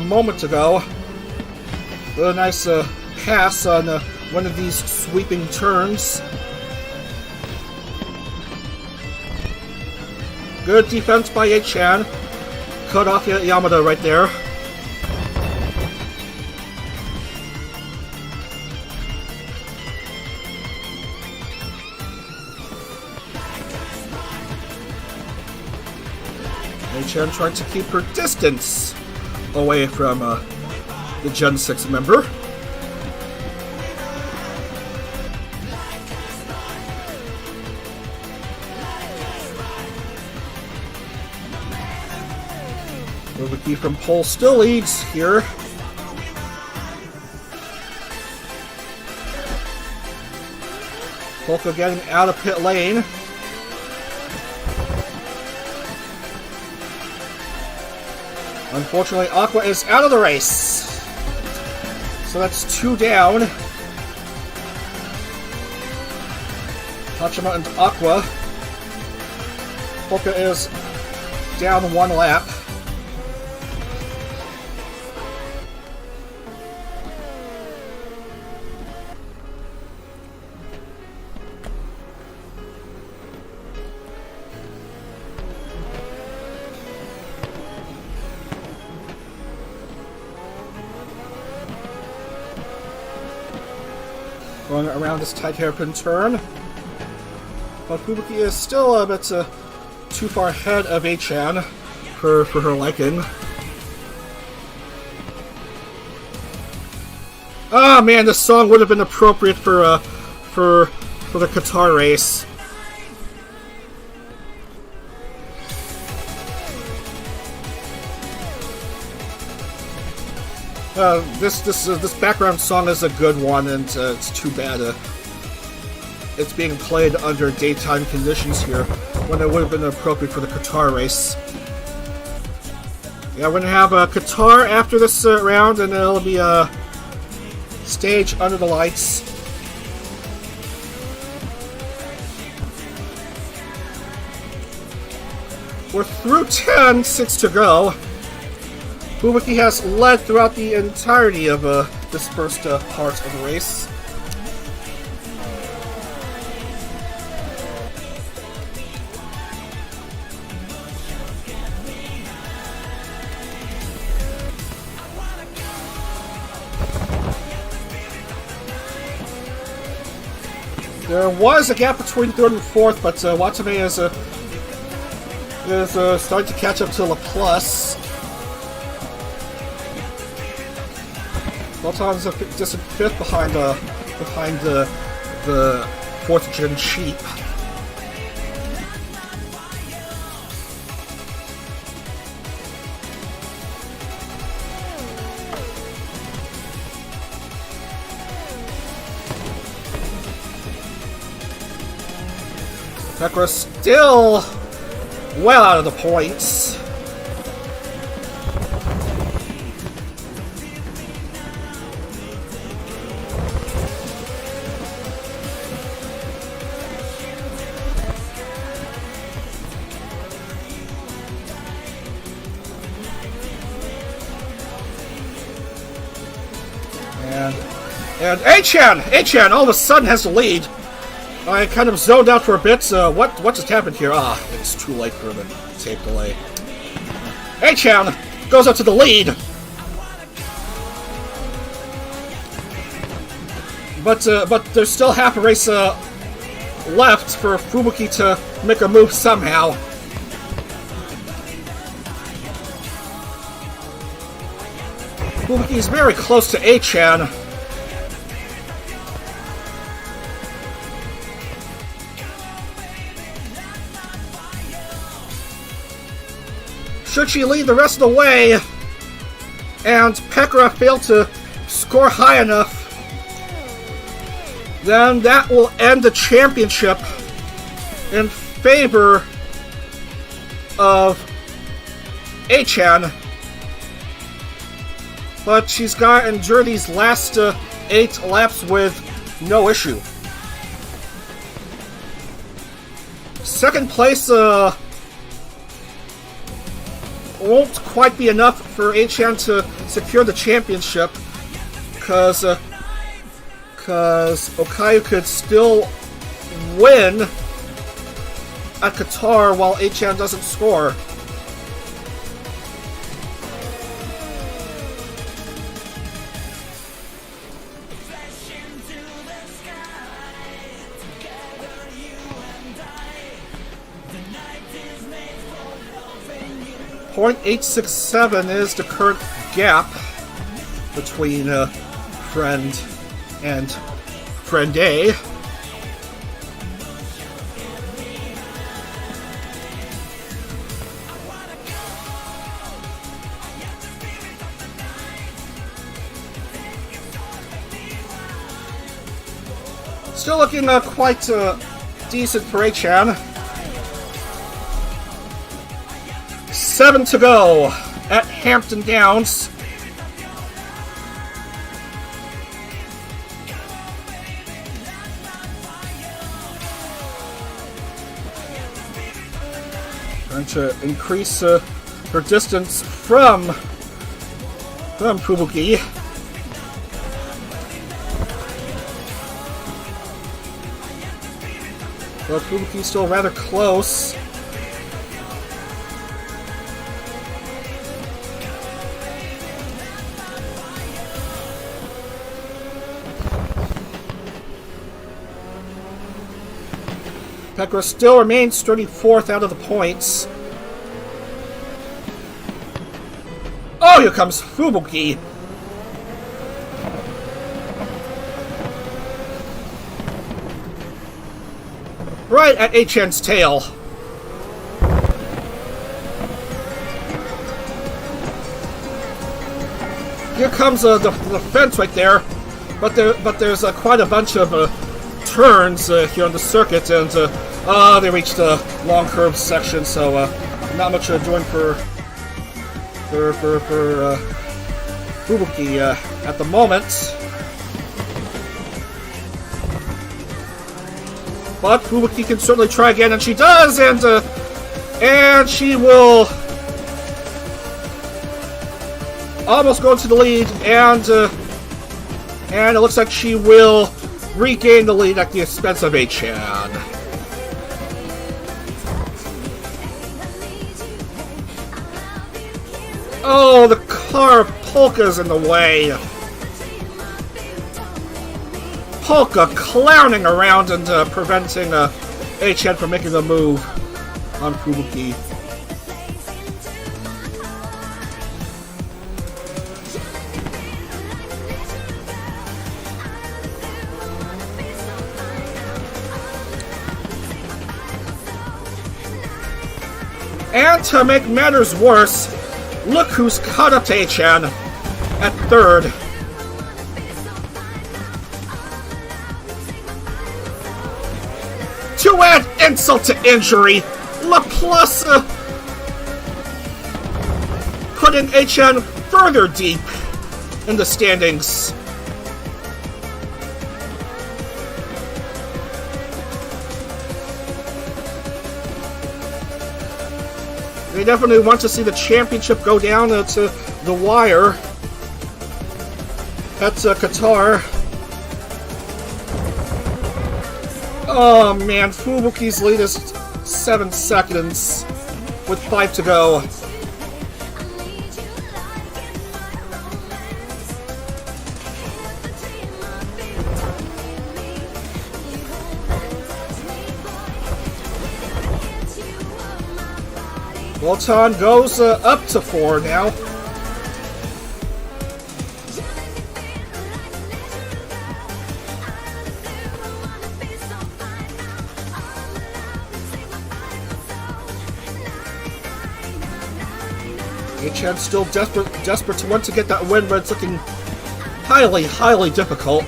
moment ago. A nice pass on one of these sweeping turns. Good defense by Achan. Cut off Yamada right there. Achan trying to keep her distance away from the Gen 6 member. Fubuki from pole still leads here. Polka getting out of pit lane. Unfortunately, Aqua is out of the race. So that's 2 down. Hachima and Aqua. Polka is down 1 lap. going around this tight hairpin turn. But Fubuki is still a bit too far ahead of A-chan for her liking. Ah, man, this song would have been appropriate for the Qatar race. This background song is a good one, and it's too bad it's being played under daytime conditions here, when it would have been appropriate for the Qatar race. Yeah, we're gonna have a Qatar after this round, and it'll be a stage under the lights. We're through 10, 6 to go. Fubuki has led throughout the entirety of this first part of the race. There was a gap between third and fourth, but Watanabe is starting to catch up to Laplace. Walton's a distant fifth behind the fourth gen Sheep. Pekra still well out of the points. And A-chan all of a sudden has the lead. I kind of zoned out for a bit. What just happened here? Ah, it's too late for the tape delay. A-chan goes up to the lead. But there's still half a race left for Fubuki to make a move somehow. Fubuki is very close to A-chan. Should she lead the rest of the way, and Pekra failed to score high enough, then that will end the championship in favor of A-chan. But she's got to endure these last 8 laps with no issue. Second place won't quite be enough for A-chan to secure the championship, because Okayu could still win at Qatar while A-chan doesn't score. .867 is the current gap between friend and friend A. Still looking quite decent for A-chan. 7 to go at Hampton Downs. Trying to increase her distance from Fubuki. But Fubuki's still rather close. Pekka still remains 34th out of the points. Oh, here comes Fubuki. Right at Achan's tail. Here comes the fence right there, but there's quite a bunch of turns here on the circuit, and they reached the long curve section, so not much doing for Fubuki at the moment. But Fubuki can certainly try again, and she does, and she will almost go into the lead, and it looks like she will regain the lead at the expense of Achan. Oh, the car Polka's in the way. Polka clowning around and preventing Achan from making the move on Fubuki. And to make matters worse, look who's caught up to Achan at third. To add insult to injury, Laplace putting Achan further deep in the standings. They definitely want to see the championship go down to the wire at Qatar. Oh man, Fubuki's lead is 7 seconds with 5 to go. Bolton goes up to 4 now. Achan's still desperate to want to get that win, but it's looking highly difficult.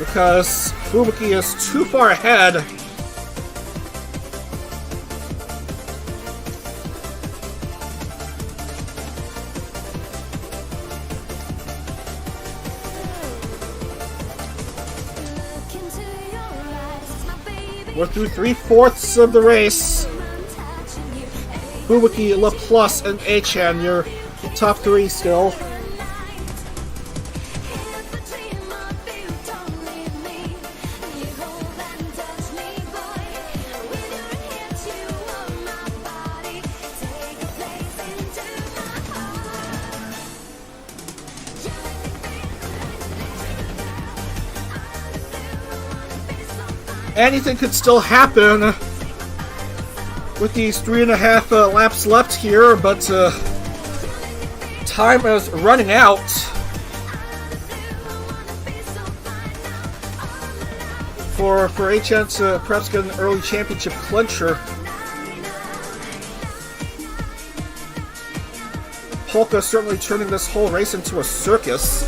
Because Fubuki is too far ahead. We're through 3/4 of the race. Fubuki, Laplace, and Achan, your top 3 still. Anything could still happen with these 3.5 laps left here, but time is running out. For Achan to perhaps get an early championship clincher. Polka certainly turning this whole race into a circus.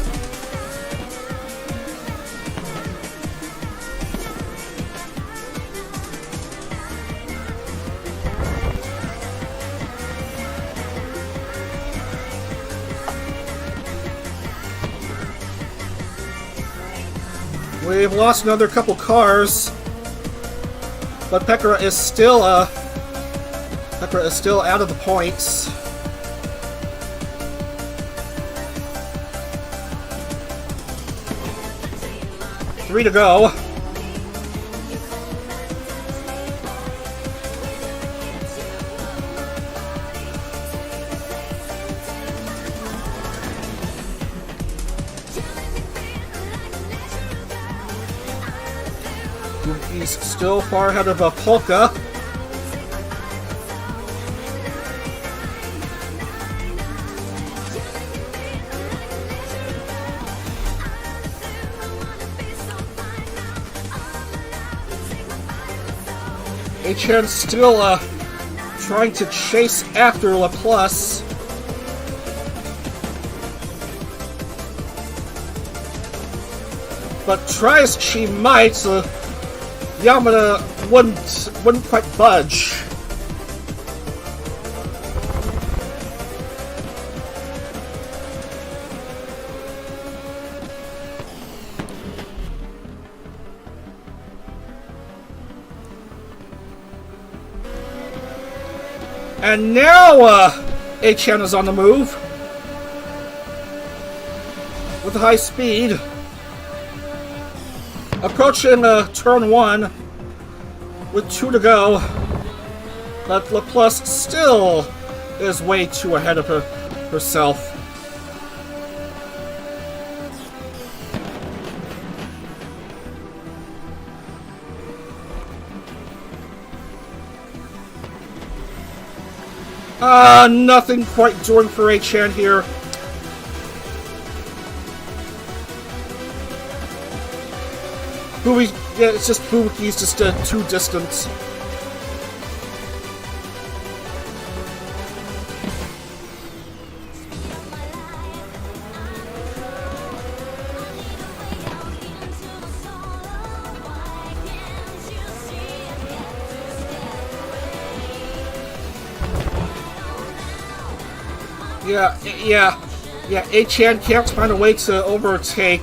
We've lost another couple cars, but Pekka is still out of the points. Three to go. Fubuki's still far ahead of Polka. HN still trying to chase after Laplace. But try as she might, Yamada wouldn't quite budge. And now, HN is on the move. With high speed. Approaching turn 1. With 2 to go. But Laplace still is way too ahead of herself. Nothing quite doing for HN here. It's just Fubuki's just too distant. Yeah, HN can't find a way to overtake.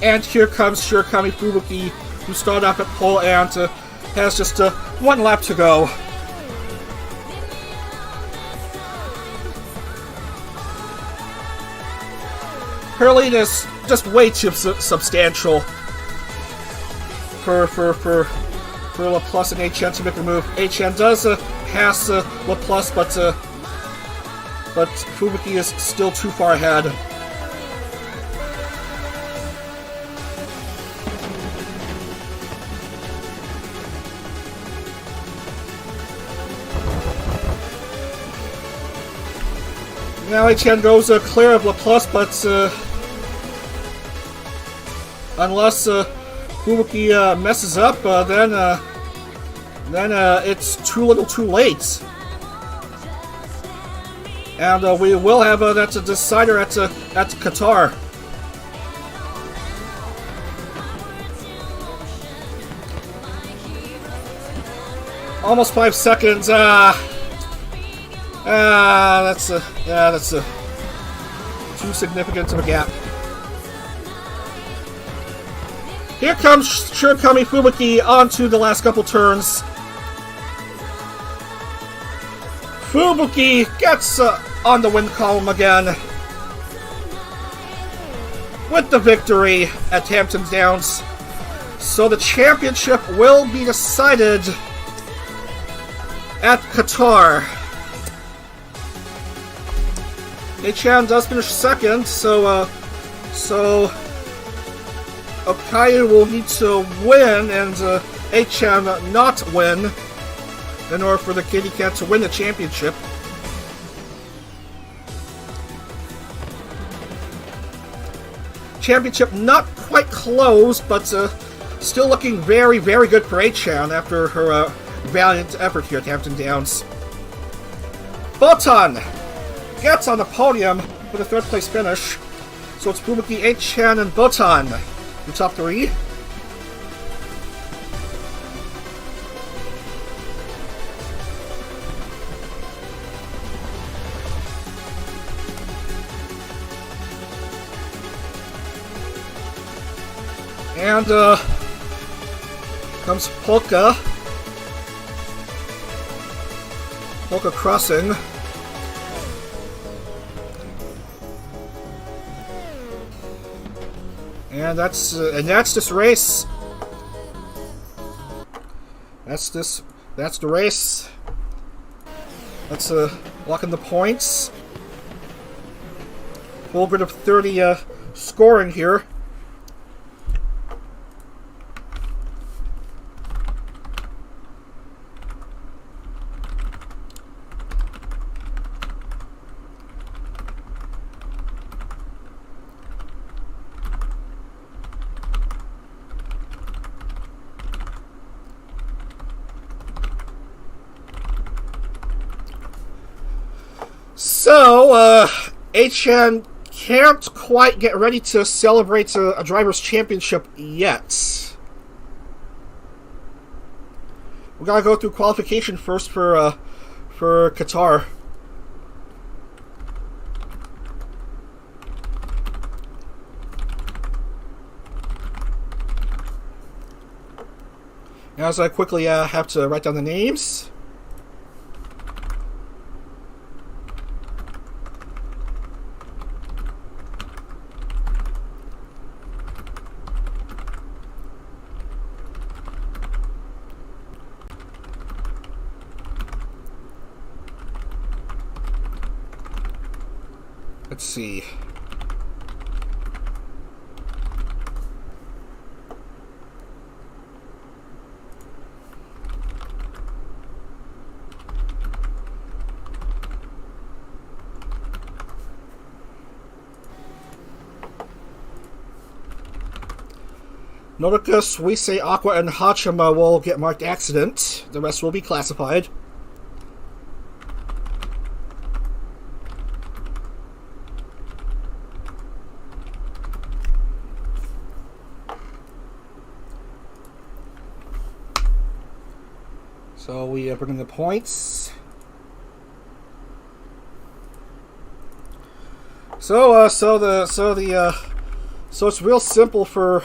And here comes Shirakami Fubuki, who started off at pole and has just 1 lap to go. Her lead is just way too substantial for Laplace and HN to make a move. HN does pass Laplace, but Fubuki is still too far ahead. Now HN goes clear of Laplace, but unless Fubuki messes up, then it's too little too late. And we will have that decider at Qatar. Almost 5 seconds. That's too significant of a gap. Here comes Shirakami Fubuki onto the last couple turns. Fubuki gets on the win column again with the victory at Hampton Downs. So the championship will be decided at Qatar. HN does finish second, so Okayu will need to win and HN not win in order for the Kitty Cat to win the championship. Championship not quite close, but still looking very, very good for HN after her valiant effort here at Hampton Downs. Botan gets on the podium with a 3rd place finish. So it's Fubuki, HN, and Botan in top 3. And comes Polka crossing. And that's this race. That's the race. Let's lock in the points. Full grid of 30 scoring here. So, H-Chan can't quite get ready to celebrate a driver's championship yet. We gotta go through qualification first for Qatar. As I quickly have to write down the names. Let's see. Notica, Suisse, Aqua, and Hachima will get marked accident. The rest will be classified. So we bring in the points. So it's real simple for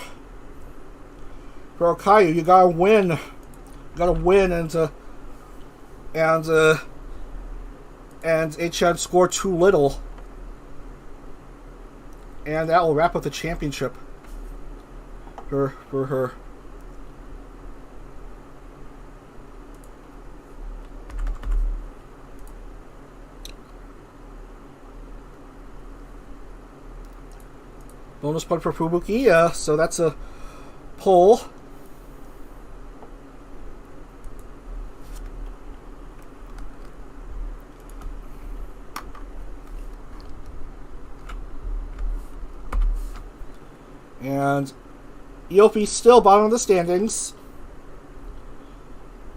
Okayu. You gotta win. You gotta win and H-Chan score too little, and that will wrap up the championship for her. Bonus point for Fubuki, so that's a pole. And Iopi still bottom of the standings.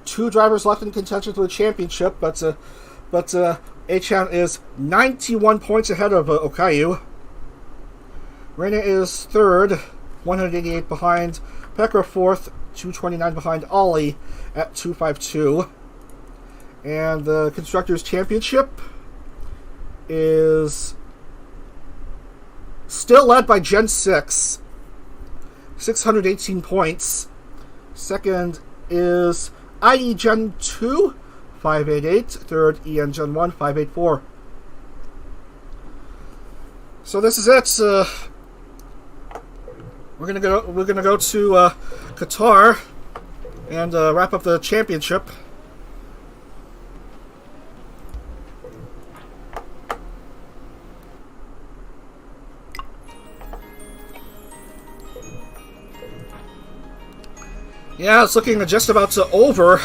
2 drivers left in contention for the championship, but H-Chan is 91 points ahead of Okayu. Reina is third, 188 behind. Pekka fourth, 229 behind Ollie at 252. And the Constructors' Championship is still led by Gen 6, 618 points. Second is IE Gen 2, 588. Third, EN Gen 1, 584. So this is it. We're gonna go to Qatar and wrap up the championship. Yeah, it's looking just about over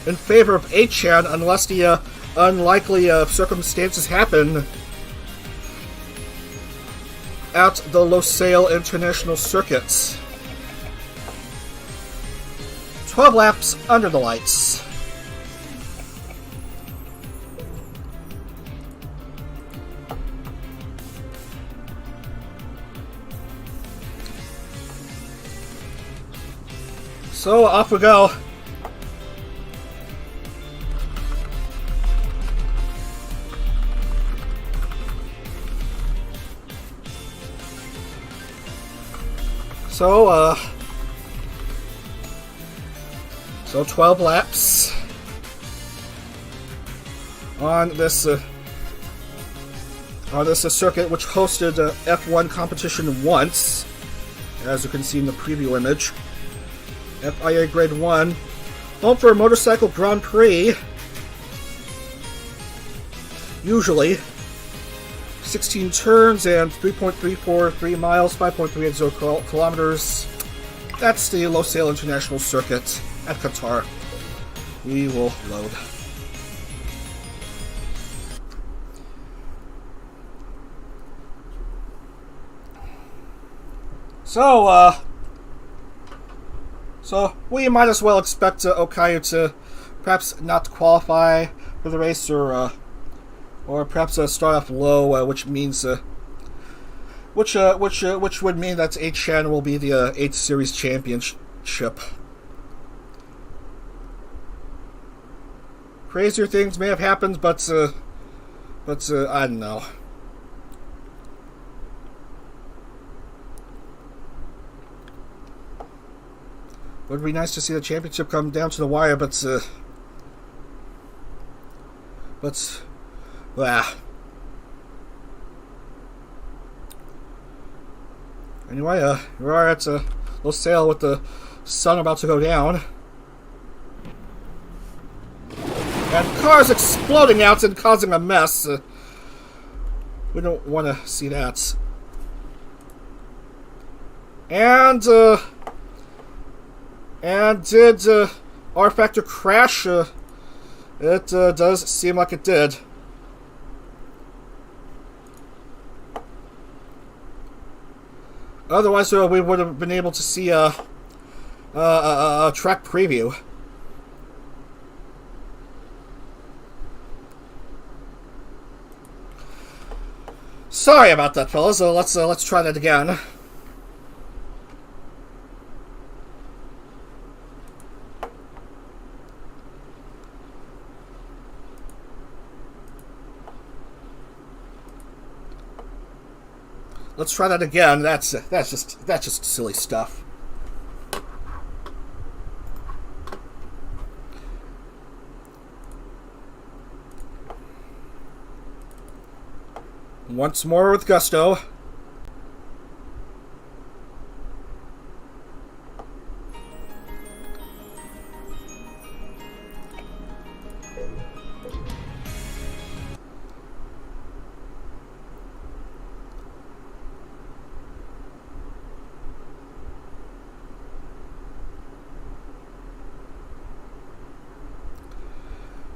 in favor of H-Chan unless the unlikely circumstances happen at the Losail International Circuit. 12 laps under the lights. So off we go. So 12 laps on this circuit, which hosted F1 competition once, as you can see in the preview image. FIA Grade 1, home for a motorcycle Grand Prix. Usually 16 turns and 3.343 miles, 5.380 kilometers. That's the Losail International Circuit at Qatar. We will load. So we might as well expect Okayu to perhaps not qualify for the race, or or perhaps start off low, which means which would mean that H-Chan will be the 8th Series Championship. Crazier things may have happened, but I don't know. Would be nice to see the championship come down to the wire, but anyway, we are at Losail with the sun about to go down. And cars exploding out and causing a mess. We don't want to see that. And did R-Factor crash? It does seem like it did. Otherwise, we would have been able to see a track preview. Sorry about that, fellas. Let's try that again. Let's try that again. That's just silly stuff. Once more with gusto.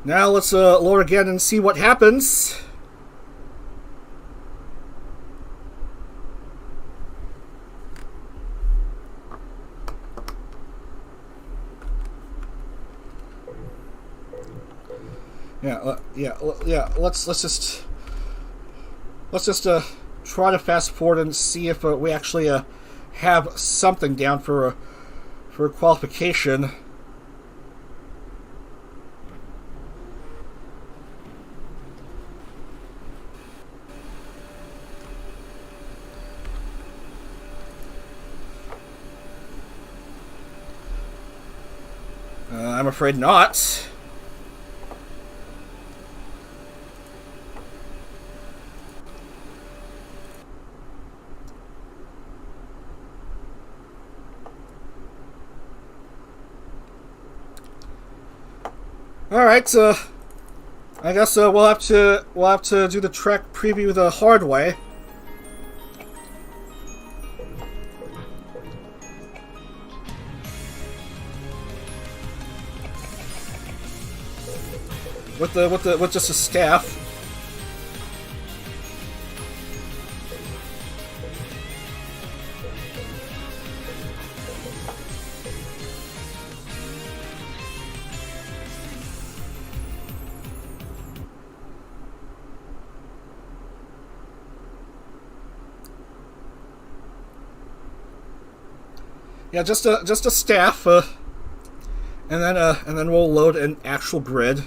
Now let's load again and see what happens. Yeah. Let's just try to fast forward and see if we actually have something down for qualification. I'm afraid not. All right, I guess we'll have to do the track preview the hard way. With just a staff. Yeah, just a staff, and then we'll load an actual grid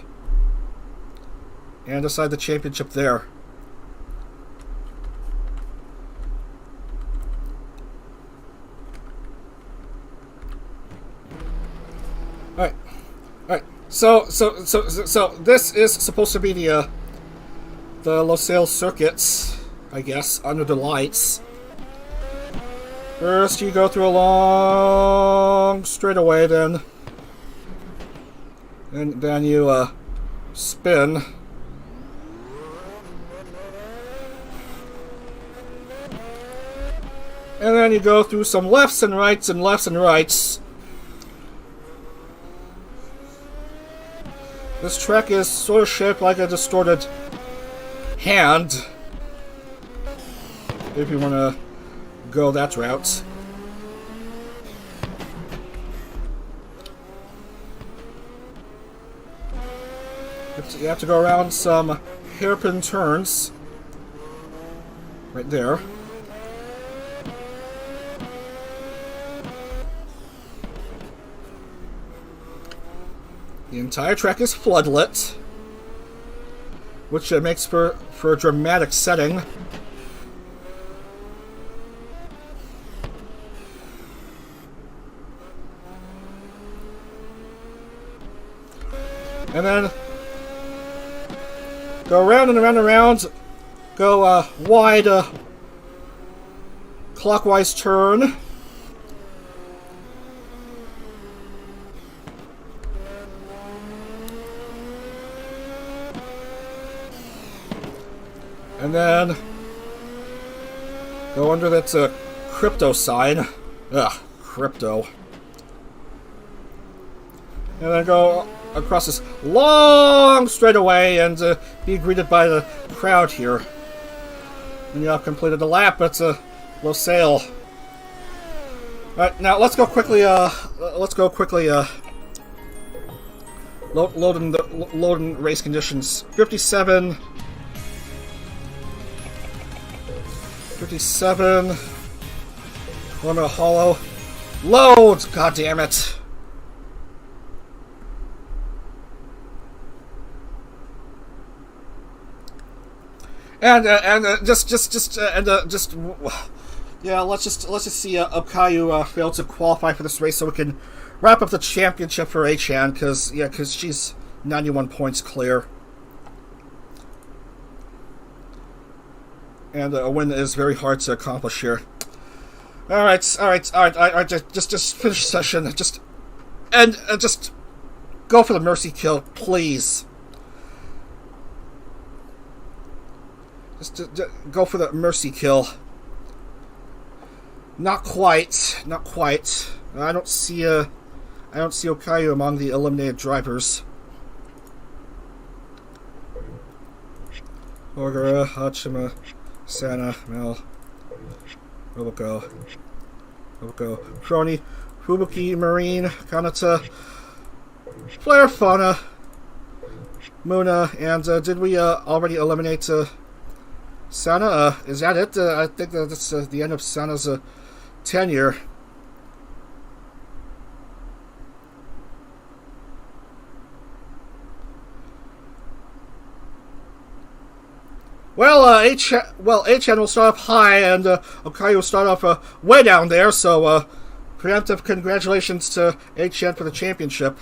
and decide the championship there. All right. So this is supposed to be the Losail Circuit, I guess, under the lights. First, you go through a long straightaway, then you spin. And then you go through some lefts and rights and lefts and rights. This track is sort of shaped like a distorted hand, if you want to go that route. You have to go around some hairpin turns. Right there. The entire track is floodlit, which makes for a dramatic setting. And then go around and around and around, go wide clockwise turn. And then go under that crypto sign. Ugh, crypto. And then go across this long straightaway and be greeted by the crowd here. And you have completed the lap at Losail. Alright, now let's go quickly, loading race conditions. 57, Formula Holo. Loads! God damn it! And just yeah, let's just see Okayu fail to qualify for this race so we can wrap up the championship for Achan, because she's 91 points clear. And a win is very hard to accomplish here. All right. Just finish the session. Just go for the mercy kill, please. Just go for the mercy kill. Not quite. I don't see Okayu among the eliminated drivers. Ogura, Hachima, Sana, Mel, Roboko, Crony, Fubuki, Marine, Kanata, Flare, Fauna, Muna, and did we already eliminate Sana? Is that it? I think that's the end of Sana's tenure. Well, Achan will start up high, and Okayu will start off way down there, so preemptive congratulations to Achan for the championship.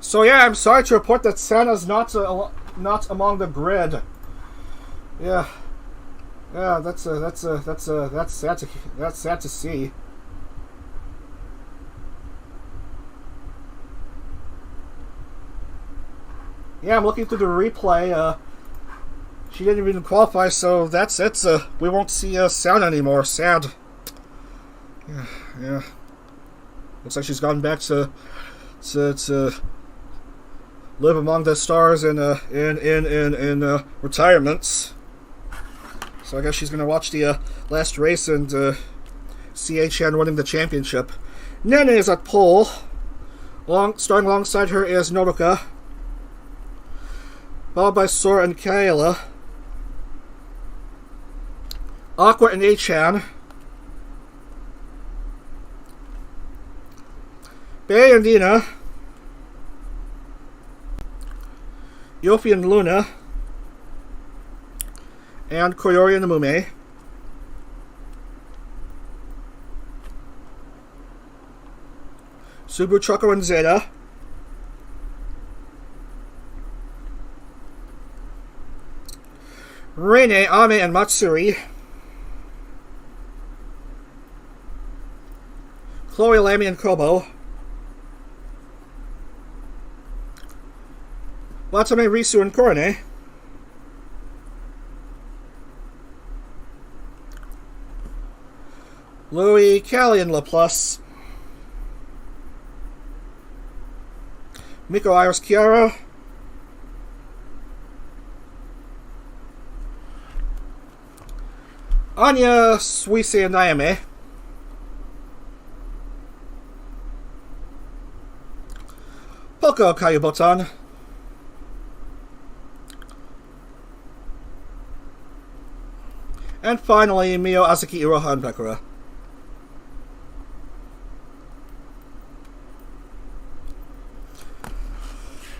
So yeah, I'm sorry to report that Sana's not among the grid. Yeah, that's sad to see. Yeah, I'm looking through the replay. She didn't even qualify, so that's it. We won't see Sana anymore. Sad. Yeah. Looks like she's gone back to live among the stars in retirements. So I guess she's gonna watch the last race and see Achan winning the championship. Nene is at pole. Starting alongside her is Nodoka, followed by Sora and Kayla. Aqua and Achan. Bay and Dina. Yofi and Luna, and Koyori and Mume. Subu, Choco, and Zeta. Reine, Ame, and Matsuri. Chloe, Lamy, and Kobo. Watame, Risu, and Korone. Louis, Callie, and Laplace. Miko Iris Kiara. Anya Suisse and Naime. Polka Okayu Botan. And finally, Mio Azuki Iroha and Bekura.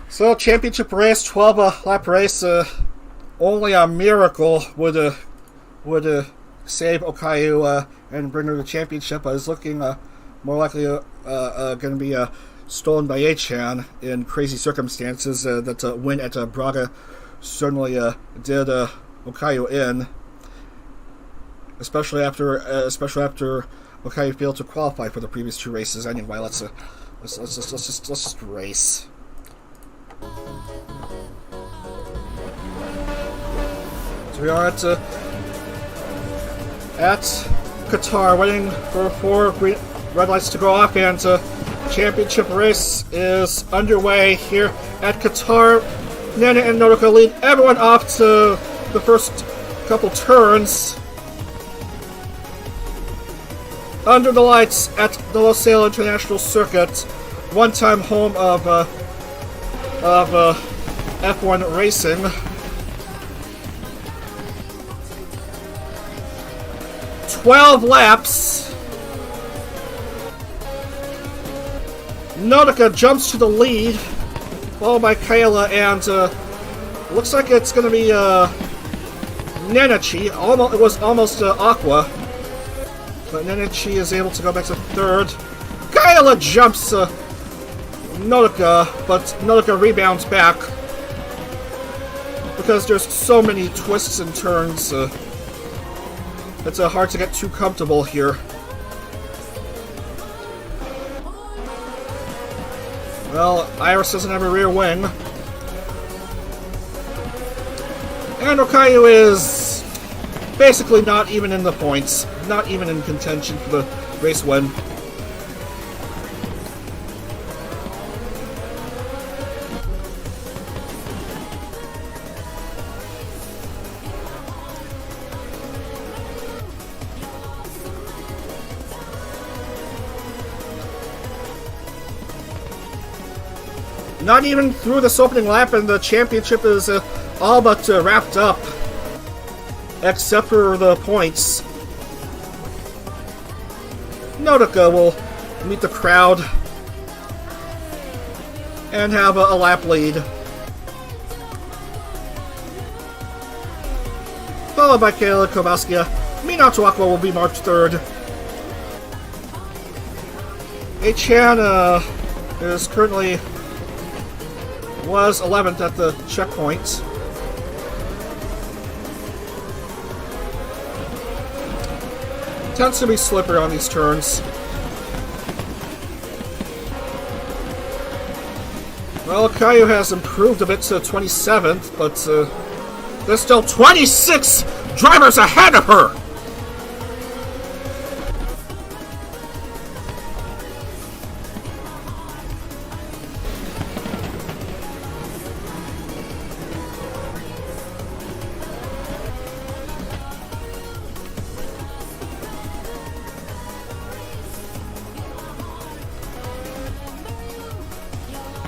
So, championship race, 12 lap race. Only a miracle would save Okayu and bring her the championship. But it's looking more likely going to be stolen by A-chan in crazy circumstances. That win at Braga certainly did Okayu in. Especially after Okayu failed to qualify for the previous 2 races. Anyway, let's just race. So we are at Qatar, waiting for 4 green red lights to go off, and championship race is underway here at Qatar. Nana and Nodoka lead everyone off to the first couple turns. Under the lights at the Losail International Circuit, one-time home of F1 racing. "12 laps. Nodoka jumps to the lead, followed by Kayla, and looks like it's going to be Nenachi. It was almost Aqua. But Nenachi is able to go back to third. Kayla jumps Nodoka, but Nodoka rebounds back. Because there's so many twists and turns, it's hard to get too comfortable here. Well, Iris doesn't have a rear wing. And Okayu is basically not even in the points. Not even in contention for the race win. Not even through this opening lap, and the championship is all but wrapped up. Except for the points. Nodoka will meet the crowd and have a lap lead. Followed by Kayla Kowalski. Minato Aqua will be marked third. A-chan is currently was 11th at the checkpoint. Tends to be slippery on these turns. Well, Okayu has improved a bit to 27th, but there's still 26 drivers ahead of her!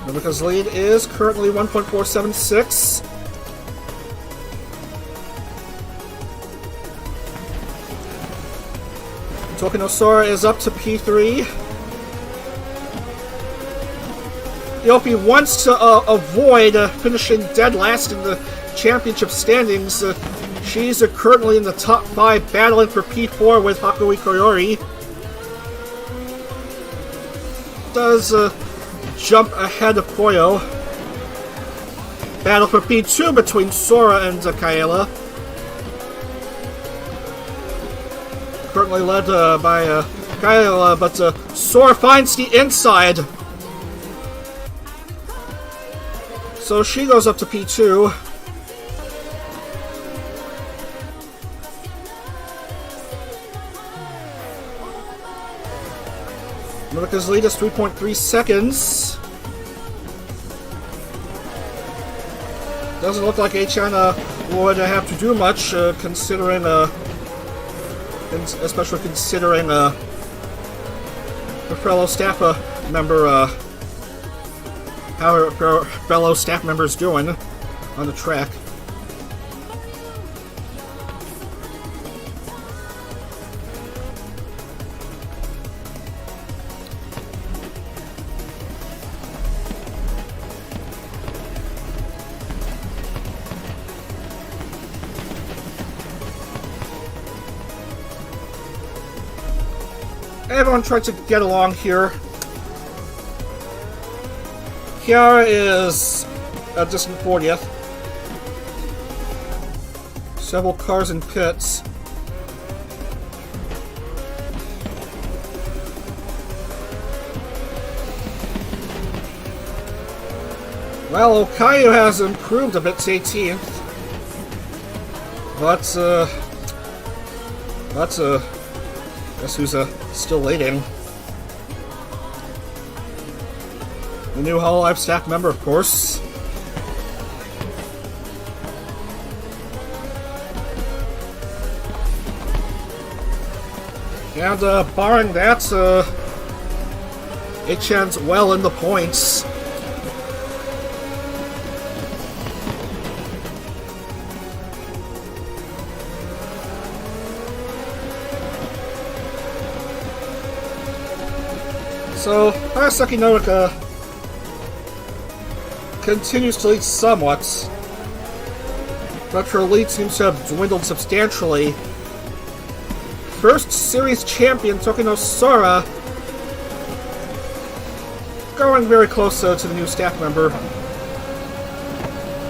Nodoka's lead is currently 1.476. Tokinosora is up to P3. Yopi wants to avoid finishing dead last in the championship standings. She's currently in the top 5, battling for P4 with Hakui Koyori. Does jump ahead of Koyo. Battle for P2 between Sora and Kaela. Currently led by Kaela, but Sora finds the inside. So she goes up to P2. Nodoka's lead is 3.3 seconds. Doesn't look like Achan would have to do much, considering, especially considering the fellow staff member, how her fellow staff member's doing on the track. Everyone tried to get along here. Kiara is a distant 40th. Several cars in pits. Well, Okayu has improved a bit to 18th. Guess who's still leading? The new Hololive staff member, of course. And barring that, Achan's well in the points. So, Hayasaki Nodoka continues to lead somewhat, but her lead seems to have dwindled substantially. First series champion Tsukumo Sana going very close to the new staff member,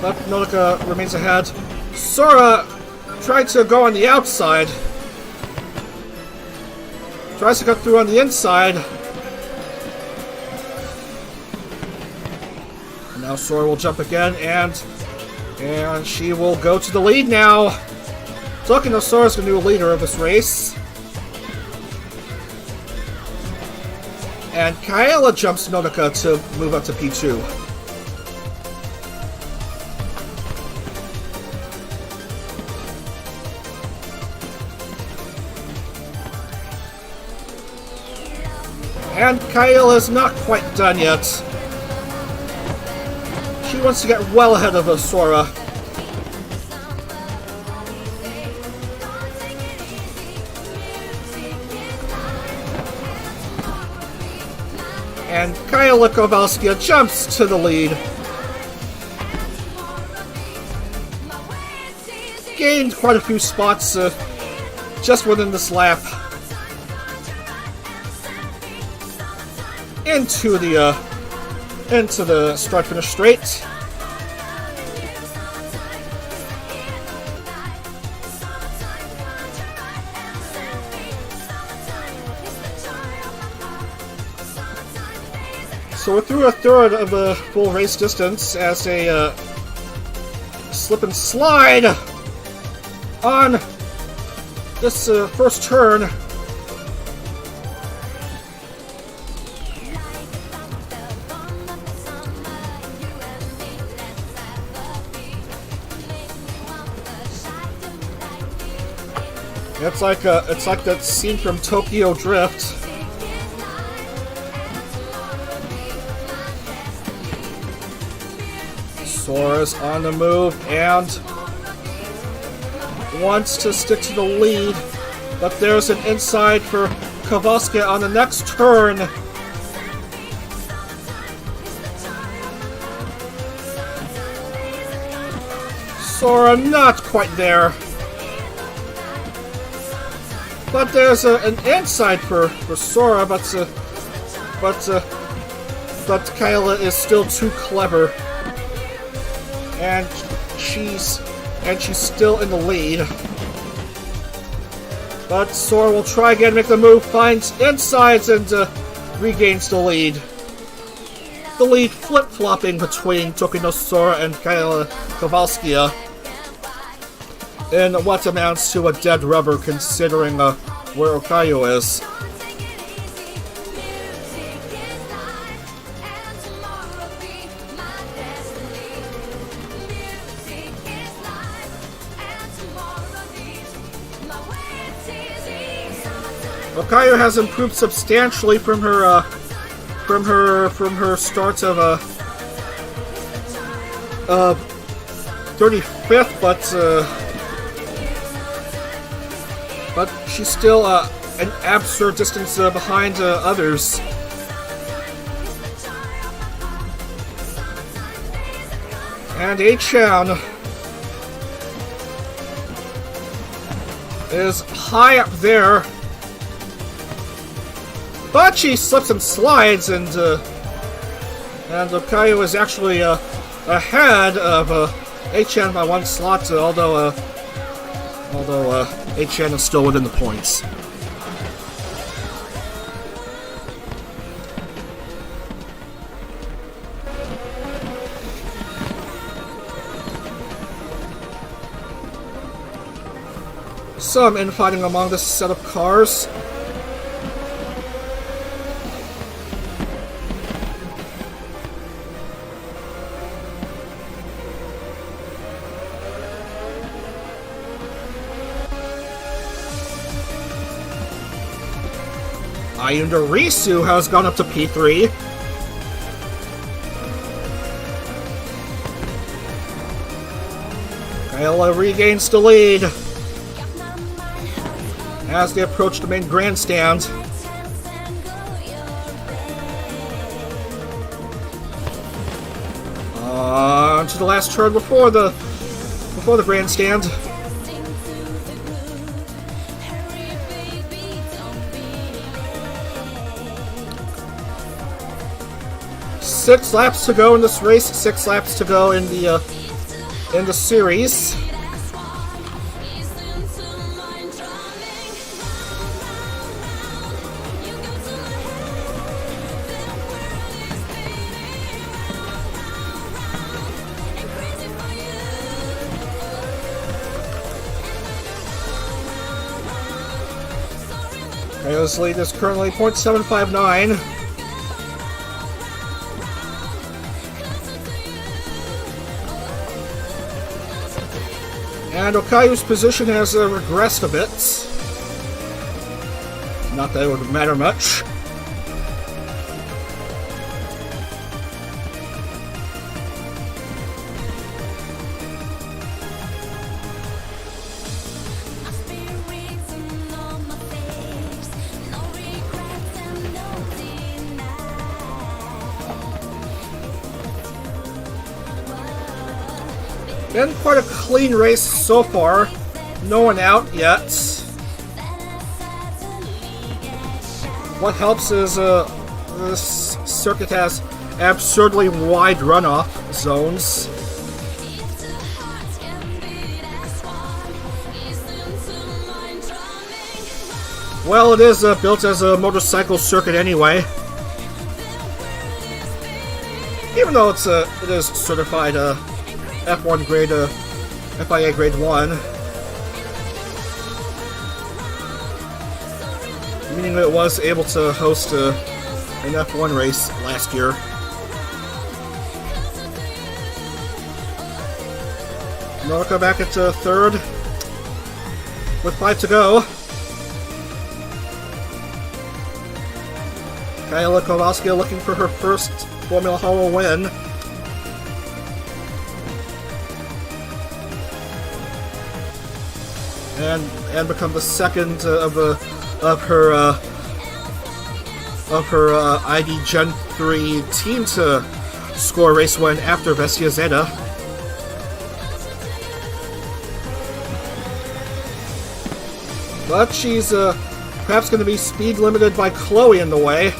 but Nodoka remains ahead. Sora tried to go on the outside, tries to cut through on the inside. Now Sora will jump again, and she will go to the lead now. Tsukumo Sora is the new leader of this race. And Kaela jumps Nodoka to move up to P2. And Kaela is not quite done yet. She wants to get well ahead of Sora. And Kaela Kowalski jumps to the lead. Gained quite a few spots just within this lap. Into the start-finish straight. So we're through a third of the full race distance as a slip and slide on this first turn. It's like that scene from Tokyo Drift. Sora's on the move and wants to stick to the lead, but there's an inside for Kowalski on the next turn. Sora not quite there. But there's an inside for Sora, but Kaela is still too clever, and she's still in the lead. But Sora will try again, make the move, finds insides, and regains the lead. The lead flip-flopping between Tsukumo Sora and Kaela Kowalski in what amounts to a dead rubber, considering where Okayu is. Okayu has improved substantially from her start of 35th, but she's still an absurd distance behind others. And A-chan is high up there, but she slips and slides, and Okayu is actually ahead of A-chan by one slot, although A-chan is still within the points. Some infighting among this set of cars. Ayunda Risu has gone up to P3. Kayla regains the lead as they approach the main grandstand. On to the last turn before the grandstand. Six laps to go in this race. 6 laps to go in the series. Kayo's lead is currently .759. And Okayu's position has regressed a bit. Not that it would matter much. Been quite a clean race so far. No one out yet. What helps is this circuit has absurdly wide runoff zones. Well, it is built as a motorcycle circuit anyway. Even though it is certified F1 grade, FIA grade 1. Meaning that it was able to host an F1 race last year. Norika back at third with 5 to go. Kayla Kowalski looking for her first Formula Holo win. And become the second of her ID Gen 3 team to score a race win after Vestia Zeta. But she's perhaps going to be speed limited by Chloe in the way.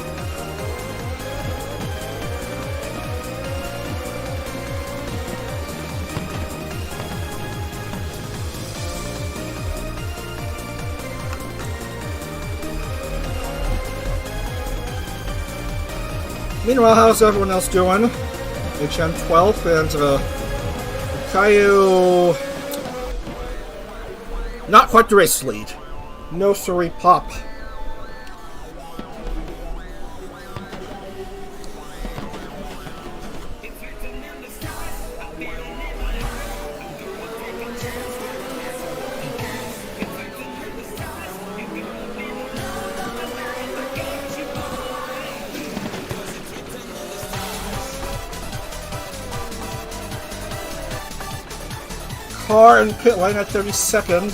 Meanwhile, how's everyone else doing? HM 12 and Caillou. Not quite the race lead. No sorry pop. car in pit lane at 32nd.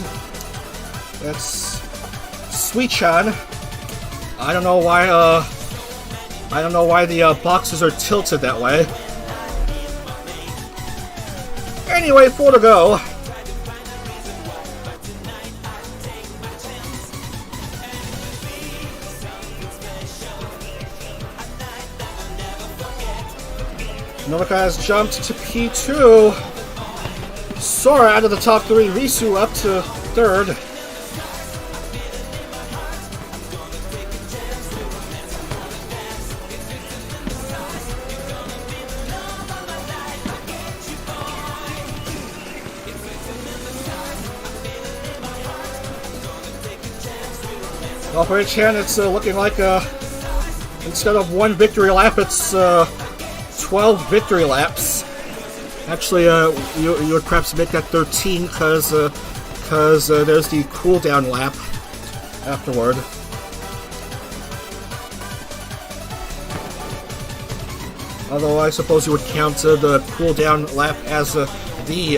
That's Sweet-chan. I don't know why the boxes are tilted that way. Anyway, 4 to go. Nodoka has jumped to P2. Sora out of the top 3. Risu up to 3rd. Well, for Chan, it's looking like instead of 1 victory lap, it's 12 victory laps. Actually, you would perhaps make that 13 because there's the cooldown lap afterward. Although I suppose you would count the cooldown lap as the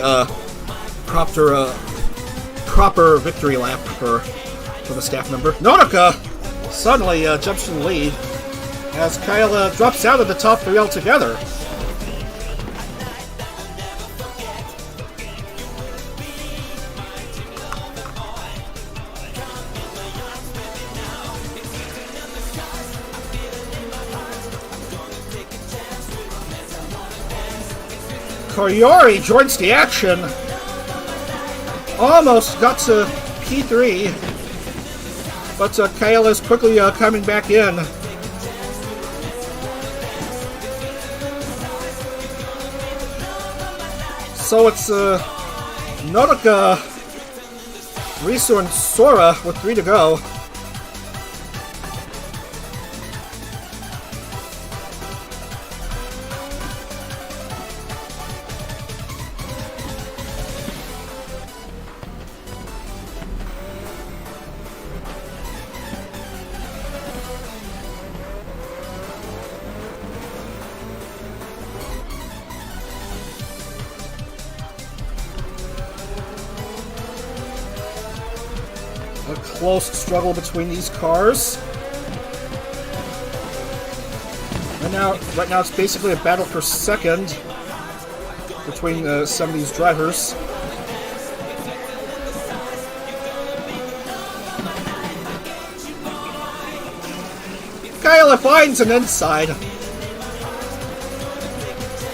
proper victory lap for the staff member. Nodoka suddenly jumps to the lead as Kyle drops out of the top 3 altogether. Koyori joins the action. Almost got to P3, but Kyle is quickly coming back in. So it's Nodoka, Risu, and Sora with 3 to go. A close struggle between these cars. Right now it's basically a battle for second between some of these drivers. Kyle finds an inside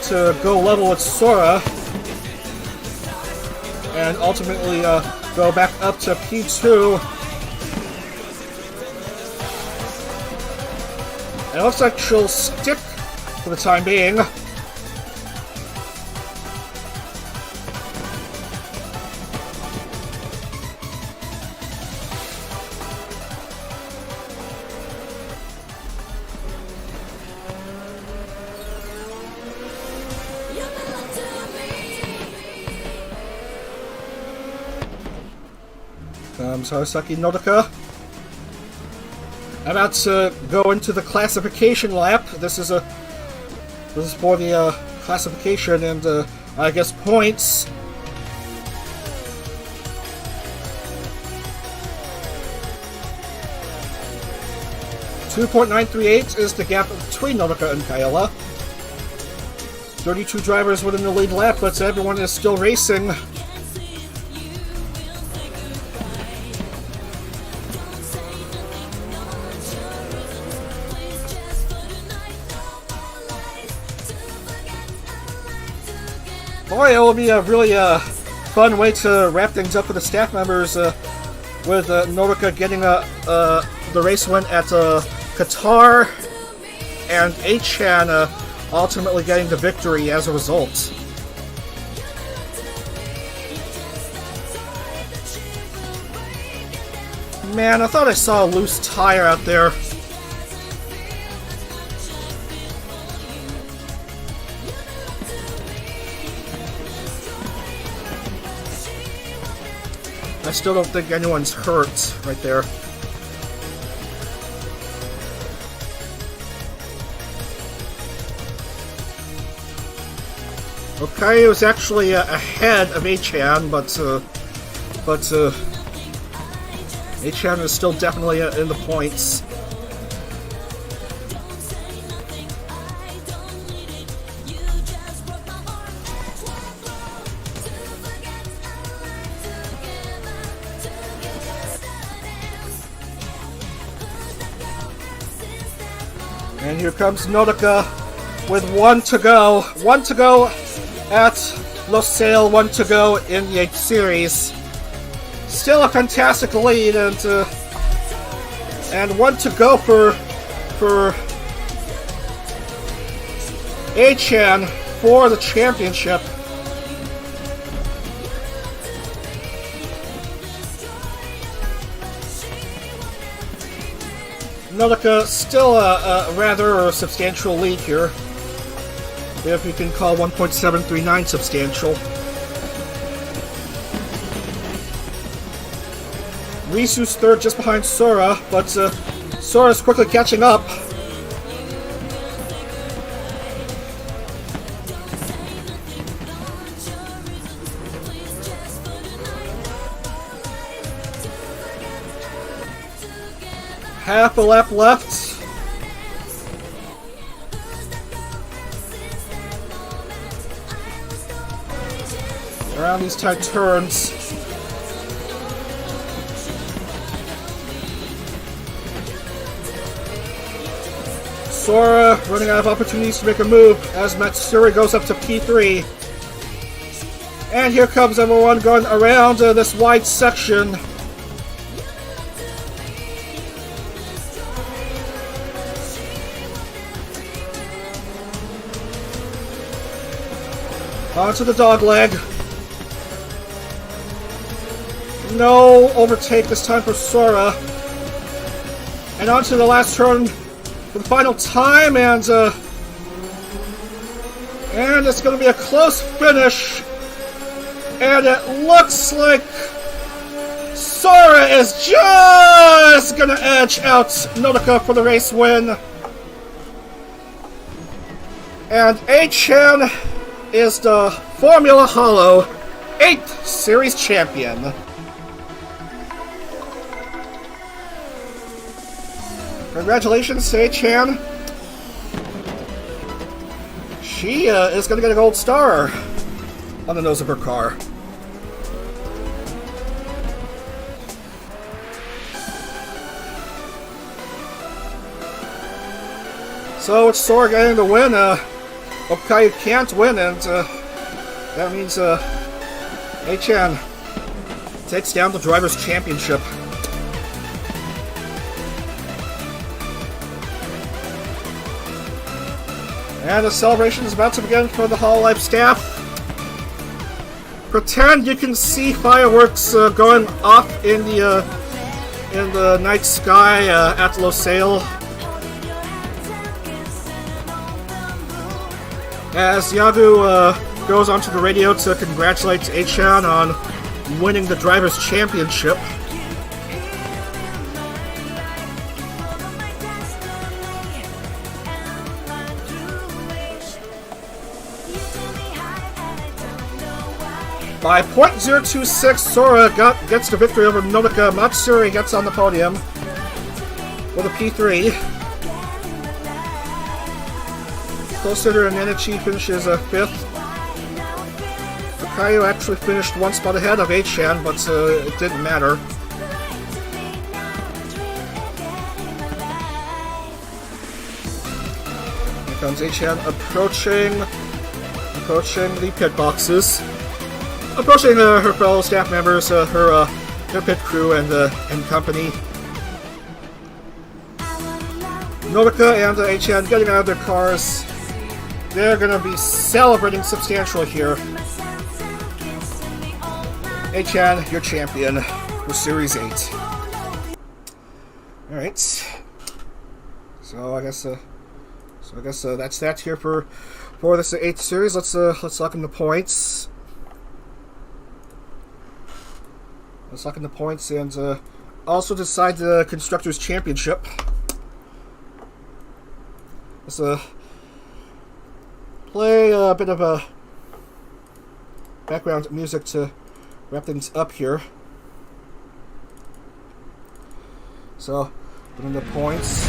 to go level with Sora and ultimately go back up to P2. And it looks like she'll stick for the time being. Harasaki Nodoka about to go into the classification lap. This is for the classification and I guess points. .938 is the gap between Nodoka and Kaela. 32 drivers within the lead lap, but everyone is still racing. Boy, it will be a really fun way to wrap things up for the staff members with Nodoka getting the race win at Qatar and H-chan ultimately getting the victory as a result. Man, I thought I saw a loose tire out there. I still don't think anyone's hurt right there. Okayu is actually ahead of Achan, but Achan is still definitely in the points. And here comes Nodoka with 1 to go. 1 to go at Losail, 1 to go in the 8th series. Still a fantastic lead, and 1 to go for Achan for the championship. Nodoka still a rather substantial lead here, if you can call 1.739 substantial. Risu's third just behind Sora, but Sora's quickly catching up. Half a lap left. Around these tight turns. Sora running out of opportunities to make a move as Matsuri goes up to P3. And here comes everyone going around this wide section. Onto the dog leg. No overtake this time for Sora. And onto the last turn for the final time, and it's going to be a close finish. And it looks like Sora is just going to edge out Nodoka for the race win. And Achan is the Formula Holo 8th Series champion. Congratulations to Achan. She is going to get a gold star on the nose of her car. So it's Sora getting the win. Okayu can't win, and that means Achan takes down the Drivers' Championship. And the celebration is about to begin for the Hololive staff. Pretend you can see fireworks going off in the night sky at Losail. As Yagu goes onto the radio to congratulate Achan on winning the Drivers' Championship. By .026, Sora gets the victory over Nodoka. Matsuri gets on the podium with a P3. Closer and Nenichi finishes 5th. Okayu actually finished 1 spot ahead of Achan, but it didn't matter. Here comes Achan approaching the pit boxes. Approaching her fellow staff members, her pit crew and company. Nodoka and Achan getting out of their cars. They're gonna be celebrating substantially here. Achan, your champion for Series 8. All right. So I guess that's that here for this 8th series. Let's lock in the points. Let's lock in the points and also decide the Constructors' Championship. Let's play a bit of a background music to wrap things up here. So, put in the points.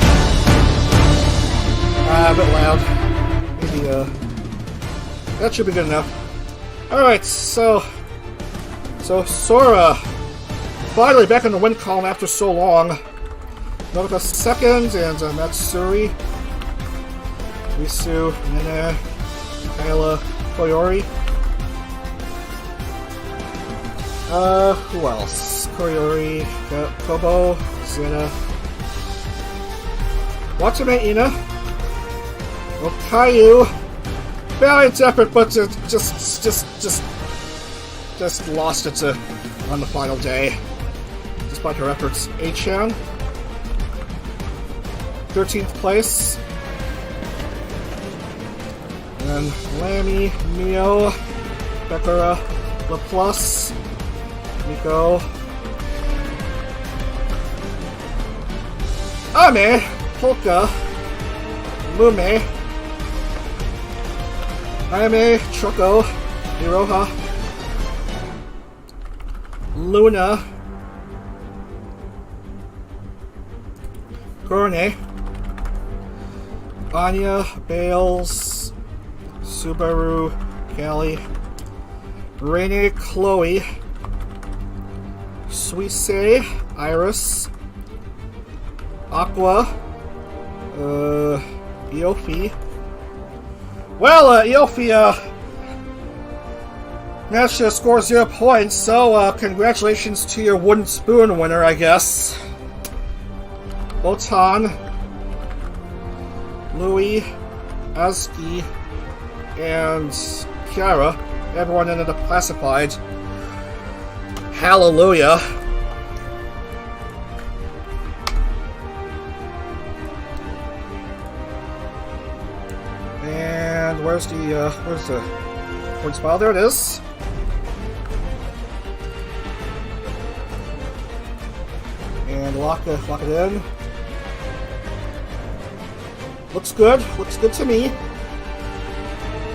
A bit loud. Maybe, that should be good enough. Alright, so Sora, finally back in the win column after so long. Nobita second, and Matsuri, Risu, Nene, Kayla, Koyori. Who else? Koyori, Kobo, Zena, Watame Ina, Okayu. Valiant effort, but just lost it on the final day. Despite her efforts, A-chan, 13th place. And then Lammy, Mio, Bekara, LaPlus, Miko, Ame, Polka, Lume, Ayame, Choco, Iroha, Luna, Gorne, Anya, Bales, Subaru, Callie, Rainy, Chloe, Suisse, Iris, Aqua, Eofi. Well, Eofi managed to score 0 points, so congratulations to your wooden spoon winner, I guess. Botan, Louis, Aski, and Kiara. Everyone ended up classified. Hallelujah. And where's the points file? There it is. And lock it in. Looks good to me.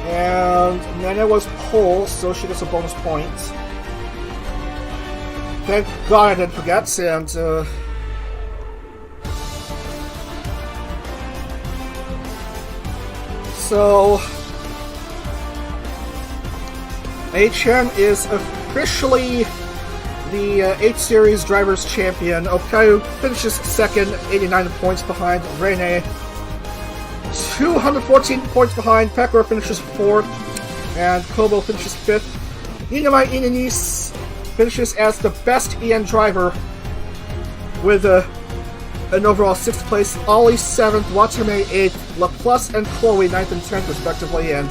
And Nana was pole, so she gets a bonus point. Thank God I didn't forget, and so A-chan is officially the 8 Series Drivers Champion. Okayu finishes second, 89 points behind Rene. 214 points behind. Pekora finishes 4th, and Kobo finishes 5th. Inamai Inanis finishes as the best EN driver with an overall 6th place. Ollie 7th, Watame 8th, LaPlus and Chloe 9th and 10th respectively, and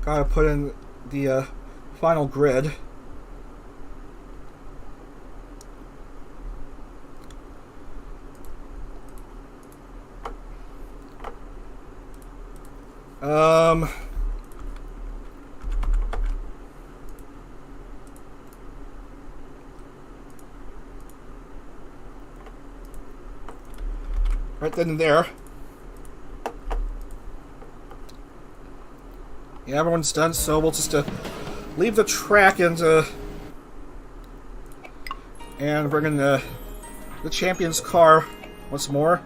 gotta put in the final grid. Right then and there. Yeah, everyone's done, so we'll just leave the track and bring in the champion's car once more,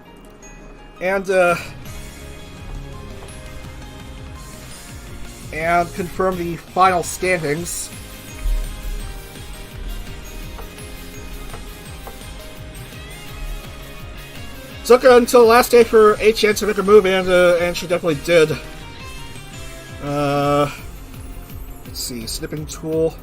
and confirm the final standings. Took until the last day for A-chan to make a move, and she definitely did. Let's see, snipping tool.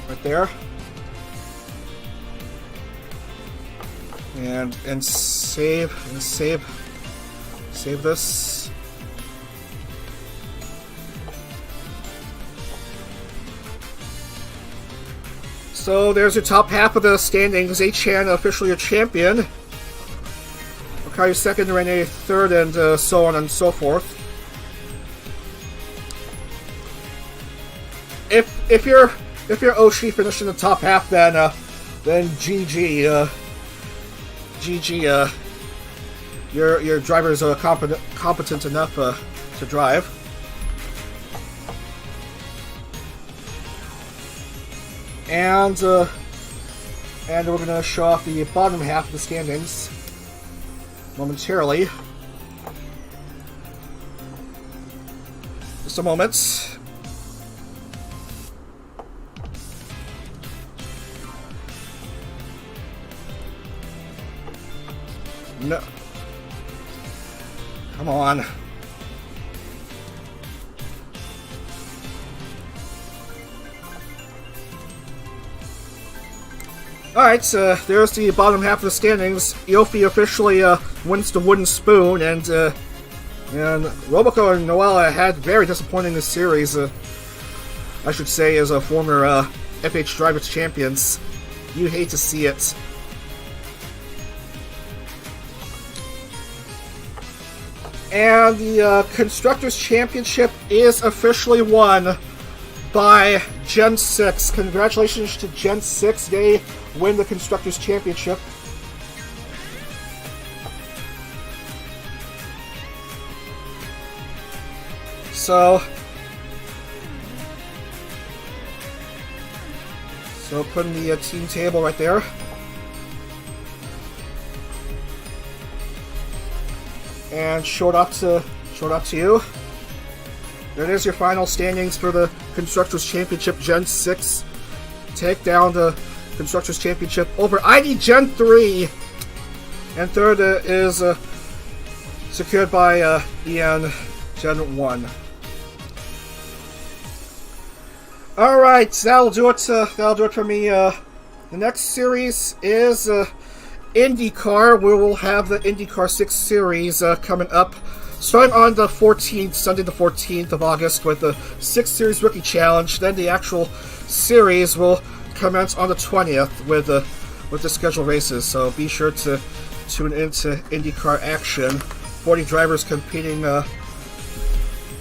Right there. And save this. So there's your top half of the standings. A-chan officially a champion. Okayu second, Rene third, and so on and so forth. If your Oshi finished in the top half, then GG. GG. Your driver is competent enough to drive. And we're gonna show off the bottom half of the standings momentarily. Just a moment. No. Come on. Alright, there's the bottom half of the standings. Yofi officially wins the wooden spoon, and Roboco and Noella had very disappointing this series, I should say, as a former FH Drivers champions. You hate to see it. And the Constructors' Championship is officially won by Gen 6. Congratulations to Gen 6. They win the Constructors' Championship. So putting the team table right there. And show it up to you. There it is, your final standings for the Constructors' Championship Gen 6. Take down the Constructors' Championship over ID Gen 3. And third is secured by Ian Gen 1. Alright, that'll do it for me. The next series is IndyCar. We will have the IndyCar 6 series coming up, starting on the 14th, Sunday the 14th of August, with the 6 Series Rookie Challenge. Then the actual series will commence on the 20th with the scheduled races. So be sure to tune into IndyCar action. 40 drivers competing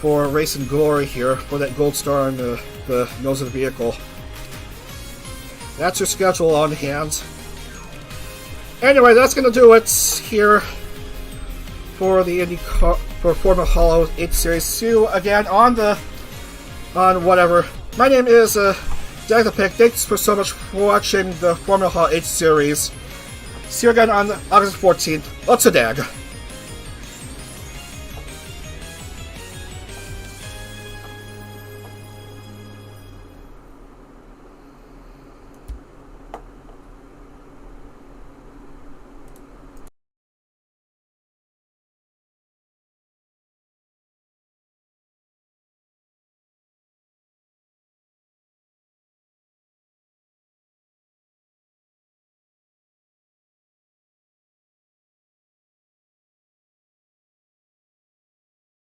for race and glory here, for that gold star on the nose of the vehicle. That's your schedule on hand. Anyway, that's going to do it here for the IndyCar, for Formula Holo 8 Series. See you again on whatever. My name is Dagthepig. Thanks for so much for watching the Formula Holo 8 Series. See you again on August 14th. Let's a dag.